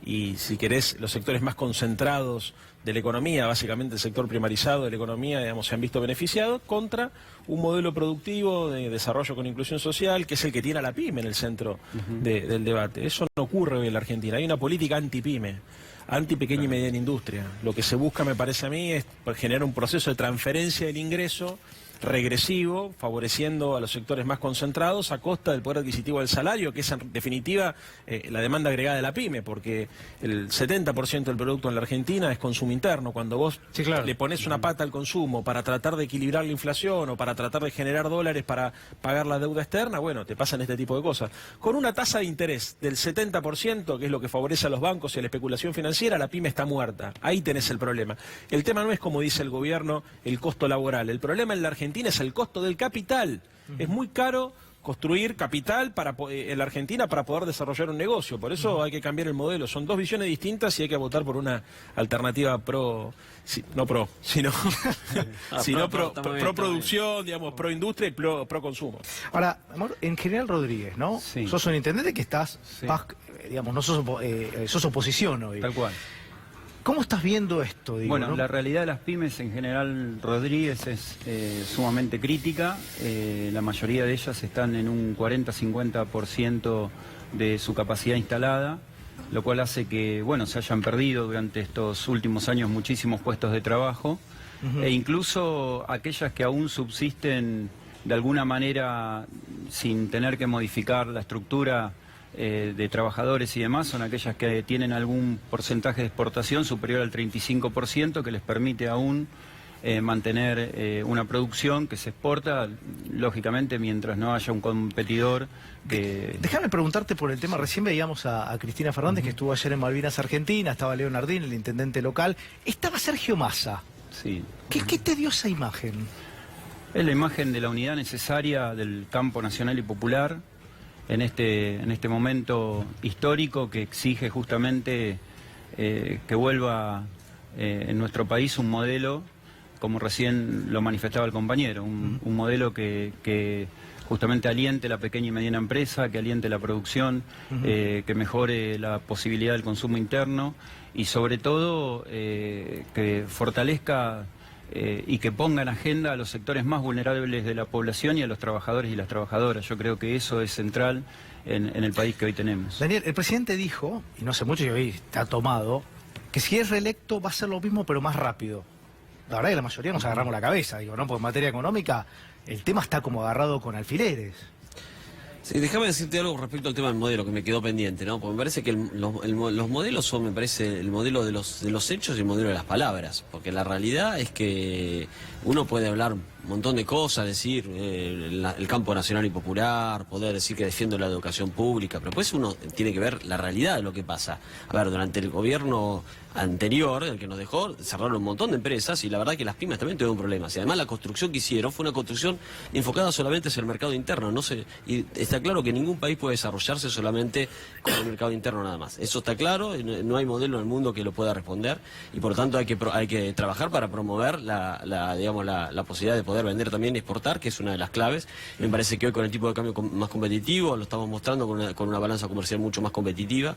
Speaker 12: y, si querés, los sectores más concentrados de la economía, básicamente el sector primarizado de la economía, digamos, se han visto beneficiados, contra un modelo productivo de desarrollo con inclusión social, que es el que tiene a la pyme en el centro del debate. Eso no ocurre hoy en la Argentina. Hay una política anti-pyme, anti-pequeña y mediana industria. Lo que se busca, me parece a mí, es generar un proceso de transferencia del ingreso regresivo, favoreciendo a los sectores más concentrados a costa del poder adquisitivo del salario, que es en definitiva la demanda agregada de la pyme, porque el 70% del producto en la Argentina es consumo interno. Cuando vos le pones una pata al consumo para tratar de equilibrar la inflación o para tratar de generar dólares para pagar la deuda externa, bueno, te pasan este tipo de cosas. Con una tasa de interés del 70%, que es lo que favorece a los bancos y a la especulación financiera, la pyme está muerta. Ahí tenés el problema. El tema no es, como dice el gobierno, el costo laboral. El problema en la Argentina es el costo del capital. Es muy caro construir capital en la Argentina para poder desarrollar un negocio. Por eso hay que cambiar el modelo. Son 2 visiones distintas y hay que votar por una alternativa pro producción, digamos, pro industria y pro consumo.
Speaker 1: Ahora, amor, en General Rodríguez, ¿no?
Speaker 10: Sí.
Speaker 1: Sos un intendente que estás, digamos, no sos oposición hoy.
Speaker 10: Tal cual.
Speaker 1: ¿Cómo estás viendo esto? Digo,
Speaker 10: Bueno,
Speaker 1: ¿no?
Speaker 10: la realidad de las pymes en General Rodríguez es sumamente crítica. La mayoría de ellas están en un 40-50% de su capacidad instalada, lo cual hace que, bueno, se hayan perdido durante estos últimos años muchísimos puestos de trabajo, e incluso aquellas que aún subsisten de alguna manera sin tener que modificar la estructura de trabajadores y demás, son aquellas que tienen algún porcentaje de exportación superior al 35%, que les permite aún mantener una producción que se exporta, lógicamente, mientras no haya un competidor que...
Speaker 1: Déjame preguntarte por el tema, recién veíamos a Cristina Fernández, que estuvo ayer en Malvinas, Argentina, estaba Leo Nardín, el intendente local, estaba Sergio Massa.
Speaker 10: Sí.
Speaker 1: ¿Qué te dio esa imagen?
Speaker 10: Es la imagen de la unidad necesaria del campo nacional y popular, en este momento histórico que exige justamente que vuelva en nuestro país un modelo, como recién lo manifestaba el compañero, un modelo que justamente aliente la pequeña y mediana empresa, que aliente la producción, que mejore la posibilidad del consumo interno y sobre todo que fortalezca y que ponga en agenda a los sectores más vulnerables de la población y a los trabajadores y las trabajadoras. Yo creo que eso es central en el país que hoy tenemos.
Speaker 1: Daniel, el presidente dijo, y no hace mucho que hoy está tomado, que si es reelecto va a ser lo mismo pero más rápido. La verdad es que la mayoría nos agarramos la cabeza, digo, ¿no? Porque en materia económica el tema está como agarrado con alfileres.
Speaker 11: Sí, déjame decirte algo respecto al tema del modelo que me quedó pendiente, ¿no? Porque me parece que los modelos son, me parece, el modelo de los hechos y el modelo de las palabras. Porque la realidad es que uno puede hablar un montón de cosas, decir el campo nacional y popular, poder decir que defiendo la educación pública, pero después uno tiene que ver la realidad de lo que pasa. A ver, durante el gobierno anterior, el que nos dejó, cerraron un montón de empresas y la verdad que las pymes también tuvieron problemas. Y además la construcción que hicieron fue una construcción enfocada solamente hacia el mercado interno. Y está claro que ningún país puede desarrollarse solamente con el mercado interno nada más. Eso está claro, no hay modelo en el mundo que lo pueda responder y por lo tanto hay que trabajar para promover la posibilidad de poder vender también y exportar, que es una de las claves. Me parece que hoy con el tipo de cambio más competitivo, lo estamos mostrando con una balanza comercial mucho más competitiva.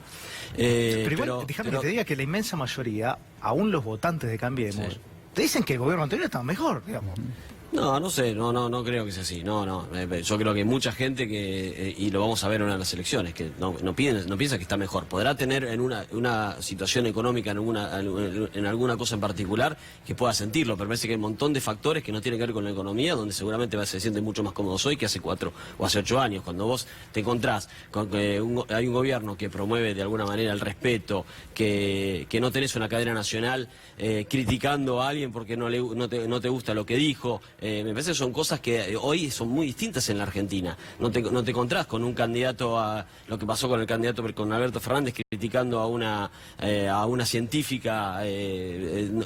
Speaker 1: Pero igual, déjame que te diga que la inmensa mayoría, aún los votantes de Cambiemos, sí, te dicen que el gobierno anterior estaba mejor, digamos.
Speaker 11: No sé, no creo que sea así, yo creo que mucha gente y lo vamos a ver en una de las elecciones, que no piensa que está mejor. Podrá tener en una situación económica, en alguna cosa en particular, que pueda sentirlo, pero parece que hay un montón de factores que no tienen que ver con la economía, donde seguramente se siente mucho más cómodo hoy que hace 4 o hace 8 años, cuando vos te encontrás con que hay un gobierno que promueve de alguna manera el respeto, que no tenés una cadena nacional criticando a alguien porque no te gusta lo que dijo. Me parece que son cosas que hoy son muy distintas en la Argentina. No te encontrás con un candidato a lo que pasó con el candidato con Alberto Fernández criticando a una científica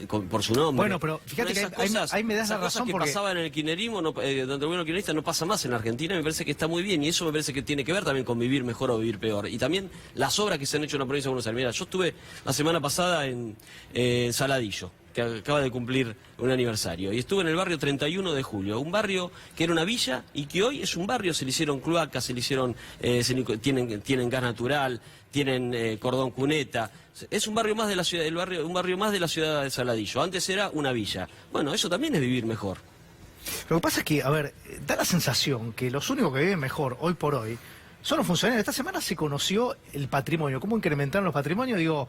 Speaker 11: por su nombre.
Speaker 1: Bueno, pero fíjate que ahí me das la razón
Speaker 11: que
Speaker 1: porque
Speaker 11: pasaba en el kirchnerismo, durante el gobierno kirchnerista no pasa más en la Argentina. Me parece que está muy bien y eso me parece que tiene que ver también con vivir mejor o vivir peor. Y también las obras que se han hecho en la provincia de Buenos Aires. Mira, yo estuve la semana pasada en Saladillo, que acaba de cumplir un aniversario, y estuve en el barrio 31 de Julio, un barrio que era una villa y que hoy es un barrio, se le hicieron cloacas, tienen gas natural, tienen cordón cuneta, es un barrio más de la ciudad, un barrio más de la ciudad de Saladillo. Antes era una villa. Bueno, eso también es vivir mejor.
Speaker 1: Lo que pasa es que, a ver, da la sensación que los únicos que viven mejor hoy por hoy son los funcionarios. Esta semana se conoció el patrimonio, cómo incrementaron los patrimonios, digo,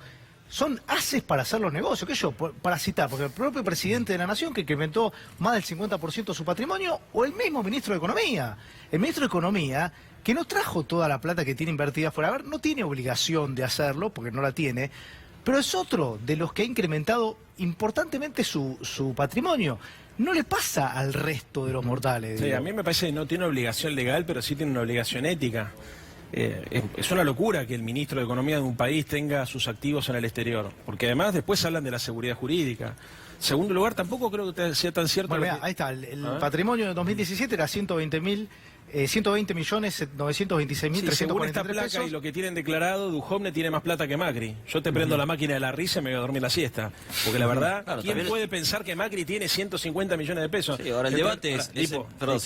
Speaker 1: son haces para hacer los negocios, que yo, para citar, porque el propio presidente de la Nación que incrementó más del 50% de su patrimonio, o el mismo ministro de Economía. El ministro de Economía, que no trajo toda la plata que tiene invertida afuera, a ver, no tiene obligación de hacerlo, porque no la tiene, pero es otro de los que ha incrementado importantemente su patrimonio. No le pasa al resto de los mortales.
Speaker 12: Sí, a mí me parece que no tiene obligación legal, pero sí tiene una obligación ética. Es una locura que el ministro de Economía de un país tenga sus activos en el exterior, porque además después hablan de la seguridad jurídica. Segundo lugar, tampoco creo que sea tan cierto.
Speaker 1: Bueno, ahí está, el patrimonio de 2017 era 120.926.343
Speaker 12: según esta placa
Speaker 1: pesos.
Speaker 12: Y lo que tienen declarado, Duhovne tiene más plata que Macri. Yo te prendo la máquina de la risa y me voy a dormir la siesta. Porque la verdad, claro, ¿quién puede pensar que Macri tiene 150 millones de pesos?
Speaker 11: Sí, ahora el debate es... Perdón,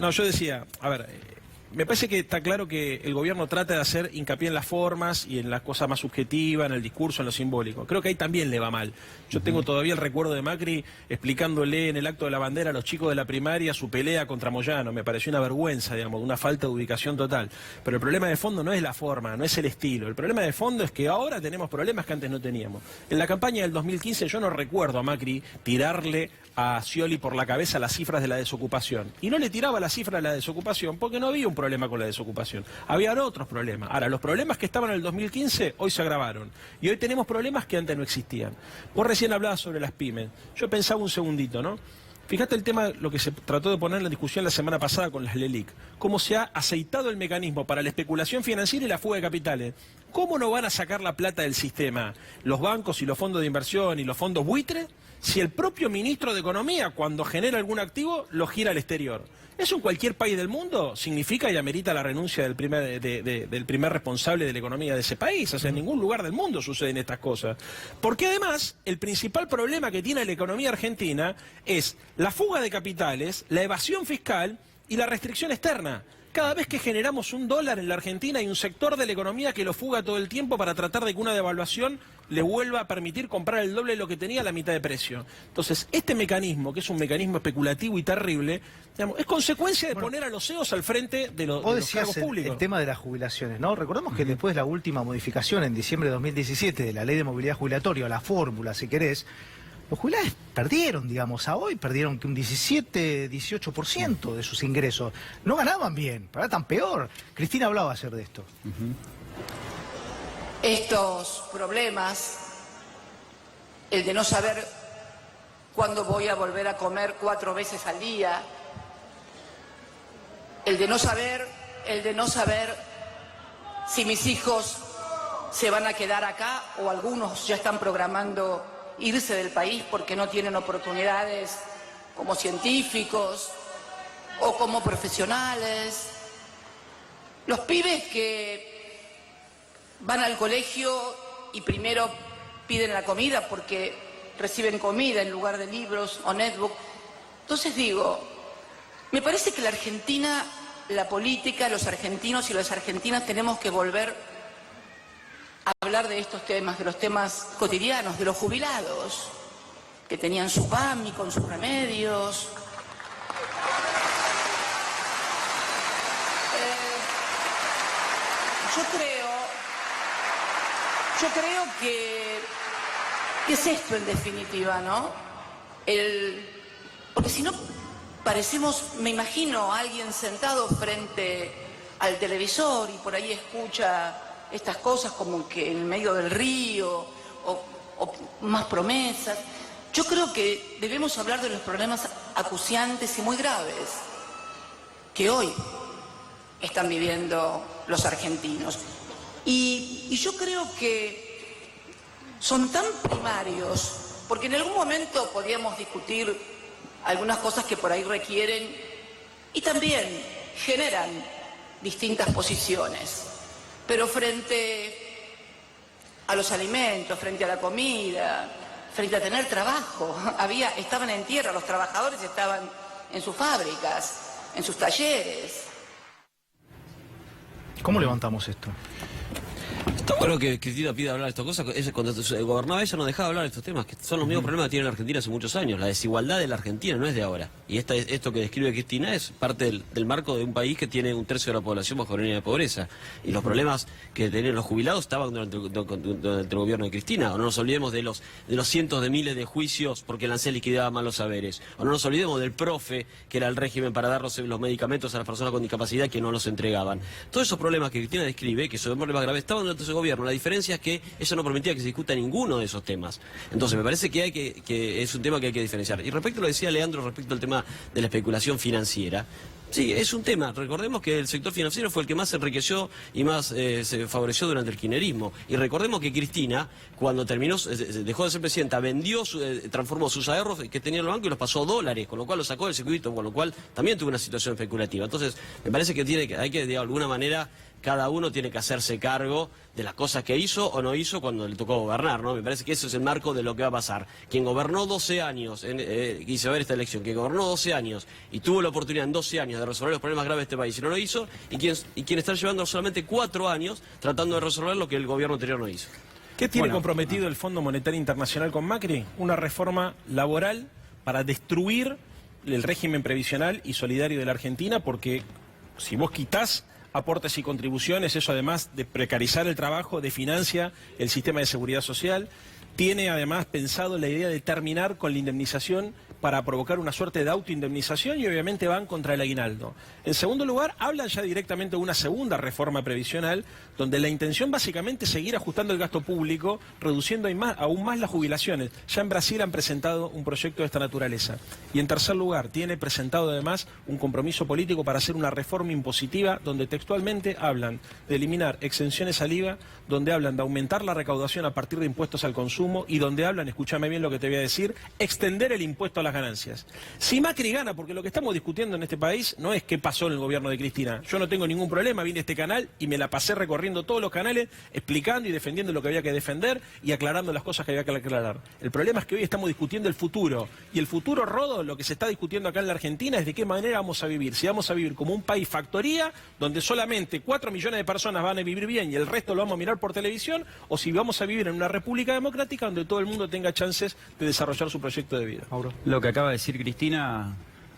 Speaker 12: no, yo decía, a ver... Me parece que está claro que el gobierno trata de hacer hincapié en las formas y en las cosas más subjetivas, en el discurso, en lo simbólico. Creo que ahí también le va mal. Yo tengo todavía el recuerdo de Macri explicándole en el acto de la bandera a los chicos de la primaria su pelea contra Moyano. Me pareció una vergüenza, digamos, una falta de ubicación total. Pero el problema de fondo no es la forma, no es el estilo. El problema de fondo es que ahora tenemos problemas que antes no teníamos. En la campaña del 2015 yo no recuerdo a Macri tirarle a Scioli por la cabeza las cifras de la desocupación. Y no le tiraba las cifras de la desocupación porque no había un problema con la desocupación. Había otros problemas. Ahora, los problemas que estaban en el 2015 hoy se agravaron. Y hoy tenemos problemas que antes no existían. Vos recién hablabas sobre las pymes. Yo pensaba un segundito, ¿no? Fíjate el tema, lo que se trató de poner en la discusión la semana pasada con las LELIC. Cómo se ha aceitado el mecanismo para la especulación financiera y la fuga de capitales. ¿Cómo no van a sacar la plata del sistema los bancos y los fondos de inversión y los fondos buitre si el propio ministro de Economía, cuando genera algún activo, lo gira al exterior? Eso en cualquier país del mundo significa y amerita la renuncia del primer responsable de la economía de ese país. O sea, en ningún lugar del mundo suceden estas cosas. Porque además, el principal problema que tiene la economía argentina es la fuga de capitales, la evasión fiscal y la restricción externa. Cada vez que generamos $1 en la Argentina hay un sector de la economía que lo fuga todo el tiempo para tratar de que una devaluación le vuelva a permitir comprar el doble de lo que tenía a la mitad de precio. Entonces, este mecanismo, que es un mecanismo especulativo y terrible, digamos, es consecuencia de poner a los CEOs al frente de los cargos públicos.
Speaker 1: El tema de las jubilaciones, ¿no? Recordemos que después de la última modificación en diciembre de 2017 de la Ley de Movilidad Jubilatoria, la fórmula, si querés, los jubilados perdieron, digamos, a hoy perdieron que un 17, 18% de sus ingresos. No ganaban bien, pero ahora tan peor. Cristina hablaba ayer de esto.
Speaker 9: Estos problemas, el de no saber cuándo voy a volver a comer 4 veces al día, el de no saber si mis hijos se van a quedar acá o algunos ya están programando irse del país porque no tienen oportunidades como científicos o como profesionales. Los pibes que van al colegio y primero piden la comida porque reciben comida en lugar de libros o netbook. Entonces digo, me parece que la Argentina, la política, los argentinos y las argentinas tenemos que volver a hablar de estos temas, de los temas cotidianos, de los jubilados, que tenían su PAMI con sus remedios. Yo creo que es esto en definitiva, ¿no? Porque si no parecemos, me imagino a alguien sentado frente al televisor y por ahí escucha estas cosas como que en medio del río o más promesas. Yo creo que debemos hablar de los problemas acuciantes y muy graves que hoy están viviendo los argentinos. Y yo creo que son tan primarios, porque en algún momento podíamos discutir algunas cosas que por ahí requieren y también generan distintas posiciones. Pero frente a los alimentos, frente a la comida, frente a tener trabajo, estaban en tierra, los trabajadores estaban en sus fábricas, en sus talleres.
Speaker 1: ¿Cómo levantamos esto?
Speaker 11: Está bueno que Cristina pida hablar de estas cosas. Cuando gobernaba ella no dejaba hablar de estos temas, que son los mismos problemas que tiene la Argentina hace muchos años. La desigualdad de la Argentina no es de ahora. Y esto que describe Cristina es parte del marco de un país que tiene 1/3 de la población bajo la línea de pobreza. Y los problemas que tenían los jubilados estaban durante el gobierno de Cristina. O no nos olvidemos de los cientos de miles de juicios porque el ANSES liquidaba mal los saberes. O no nos olvidemos del PROFE, que era el régimen para dar los medicamentos a las personas con discapacidad que no los entregaban. Todos esos problemas que Cristina describe, que son problemas graves, estaban durante su gobierno. La diferencia es que ella no permitía que se discuta ninguno de esos temas. Entonces me parece que es un tema que hay que diferenciar. Y respecto a lo que decía Leandro, respecto al tema de la especulación financiera, sí, es un tema. Recordemos que el sector financiero fue el que más se enriqueció y más se favoreció durante el kirchnerismo. Y recordemos que Cristina, cuando terminó, dejó de ser presidenta, transformó sus ahorros que tenía en el banco y los pasó a dólares, con lo cual los sacó del circuito, con lo cual también tuvo una situación especulativa. Entonces, me parece que hay que de alguna manera, cada uno tiene que hacerse cargo de las cosas que hizo o no hizo cuando le tocó gobernar, ¿no? Me parece que eso es el marco de lo que va a pasar. Quien gobernó 12 años, y se va a ver esta elección, quien gobernó 12 años y tuvo la oportunidad en 12 años de resolver los problemas graves de este país y no lo hizo, y quien está llevando solamente 4 años tratando de resolver lo que el gobierno anterior no hizo.
Speaker 12: ¿Qué tiene comprometido el Fondo Monetario Internacional con Macri? Una reforma laboral para destruir el régimen previsional y solidario de la Argentina, porque si vos quitás aportes y contribuciones, eso además de precarizar el trabajo, desfinancia el sistema de seguridad social. Tiene además pensado la idea de terminar con la indemnización para provocar una suerte de autoindemnización y obviamente van contra el aguinaldo. En segundo lugar, hablan ya directamente de una segunda reforma previsional donde la intención básicamente es seguir ajustando el gasto público, reduciendo aún más las jubilaciones. Ya en Brasil han presentado un proyecto de esta naturaleza. Y en tercer lugar, tiene presentado además un compromiso político para hacer una reforma impositiva donde textualmente hablan de eliminar exenciones al IVA, donde hablan de aumentar la recaudación a partir de impuestos al consumo y donde hablan, escúchame bien lo que te voy a decir, extender el impuesto a las ganancias. Si Macri gana, porque lo que estamos discutiendo en este país no es qué pasó en el gobierno de Cristina. Yo no tengo ningún problema, vine a este canal y me la pasé recorriendo todos los canales, explicando y defendiendo lo que había que defender y aclarando las cosas que había que aclarar. El problema es que hoy estamos discutiendo el futuro. Y el futuro, Rodo, lo que se está discutiendo acá en la Argentina es de qué manera vamos a vivir. Si vamos a vivir como un país factoría, donde solamente 4 millones de personas van a vivir bien y el resto lo vamos a mirar por televisión, o si vamos a vivir en una república democrática donde todo el mundo tenga chances de desarrollar su proyecto de vida. Mauro.
Speaker 13: Lo que acaba de decir Cristina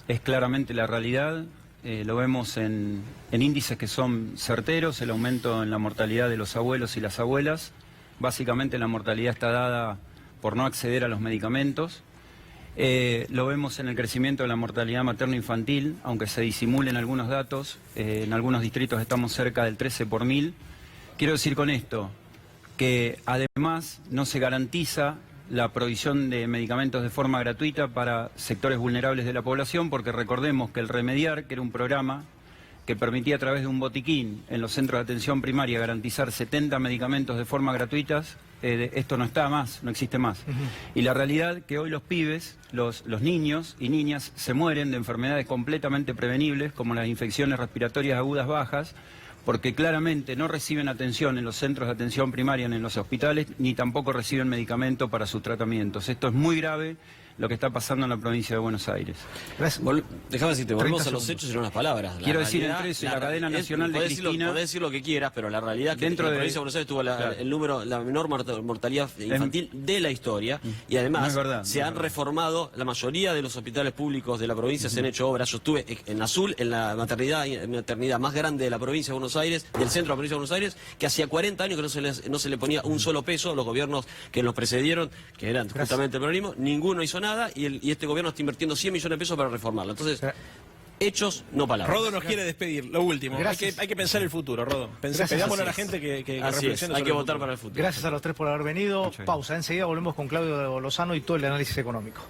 Speaker 13: es claramente la realidad. Lo vemos en índices que son certeros, el aumento en la mortalidad de los abuelos y las abuelas. Básicamente la mortalidad está dada por no acceder a los medicamentos. Lo vemos en el crecimiento de la mortalidad materno-infantil, aunque se disimulen algunos datos, en algunos distritos estamos cerca del 13 por 1000. Quiero decir con esto que además no se garantiza la provisión de medicamentos de forma gratuita para sectores vulnerables de la población, porque recordemos que el Remediar, que era un programa que permitía a través de un botiquín en los centros de atención primaria garantizar 70 medicamentos de forma gratuita, esto no está más, no existe más. Y la realidad que hoy los pibes, los niños y niñas se mueren de enfermedades completamente prevenibles, como las infecciones respiratorias agudas bajas, porque claramente no reciben atención en los centros de atención primaria, ni en los hospitales, ni tampoco reciben medicamento para sus tratamientos. Esto es muy grave, lo que está pasando en la provincia de Buenos Aires.
Speaker 11: Déjame decirte, volvemos a los hechos y no a las palabras.
Speaker 13: Quiero decir entre eso y la cadena nacional de Cristina...
Speaker 11: Podés decir lo que quieras, pero la realidad es que dentro de la provincia de Buenos Aires tuvo la menor mortalidad infantil de la historia, y además se han reformado la mayoría de los hospitales públicos de la provincia, se han hecho obras. Yo estuve en Azul, en la maternidad más grande de la provincia de Buenos Aires, del centro de la provincia de Buenos Aires, que hacía 40 años que no se le ponía un solo peso a los gobiernos que nos precedieron, que eran justamente el peronismo, ninguno hizo nada, y este gobierno está invirtiendo 100 millones de pesos para reformarla. Entonces, hechos, no palabras.
Speaker 12: Rodo nos quiere despedir, lo último. Hay que pensar el futuro, Rodo. Pedámosle a la gente que reflexione.
Speaker 11: Hay que votar para el futuro.
Speaker 1: Gracias a los tres por haber venido. Pausa, enseguida volvemos con Claudio Lozano y todo el análisis económico.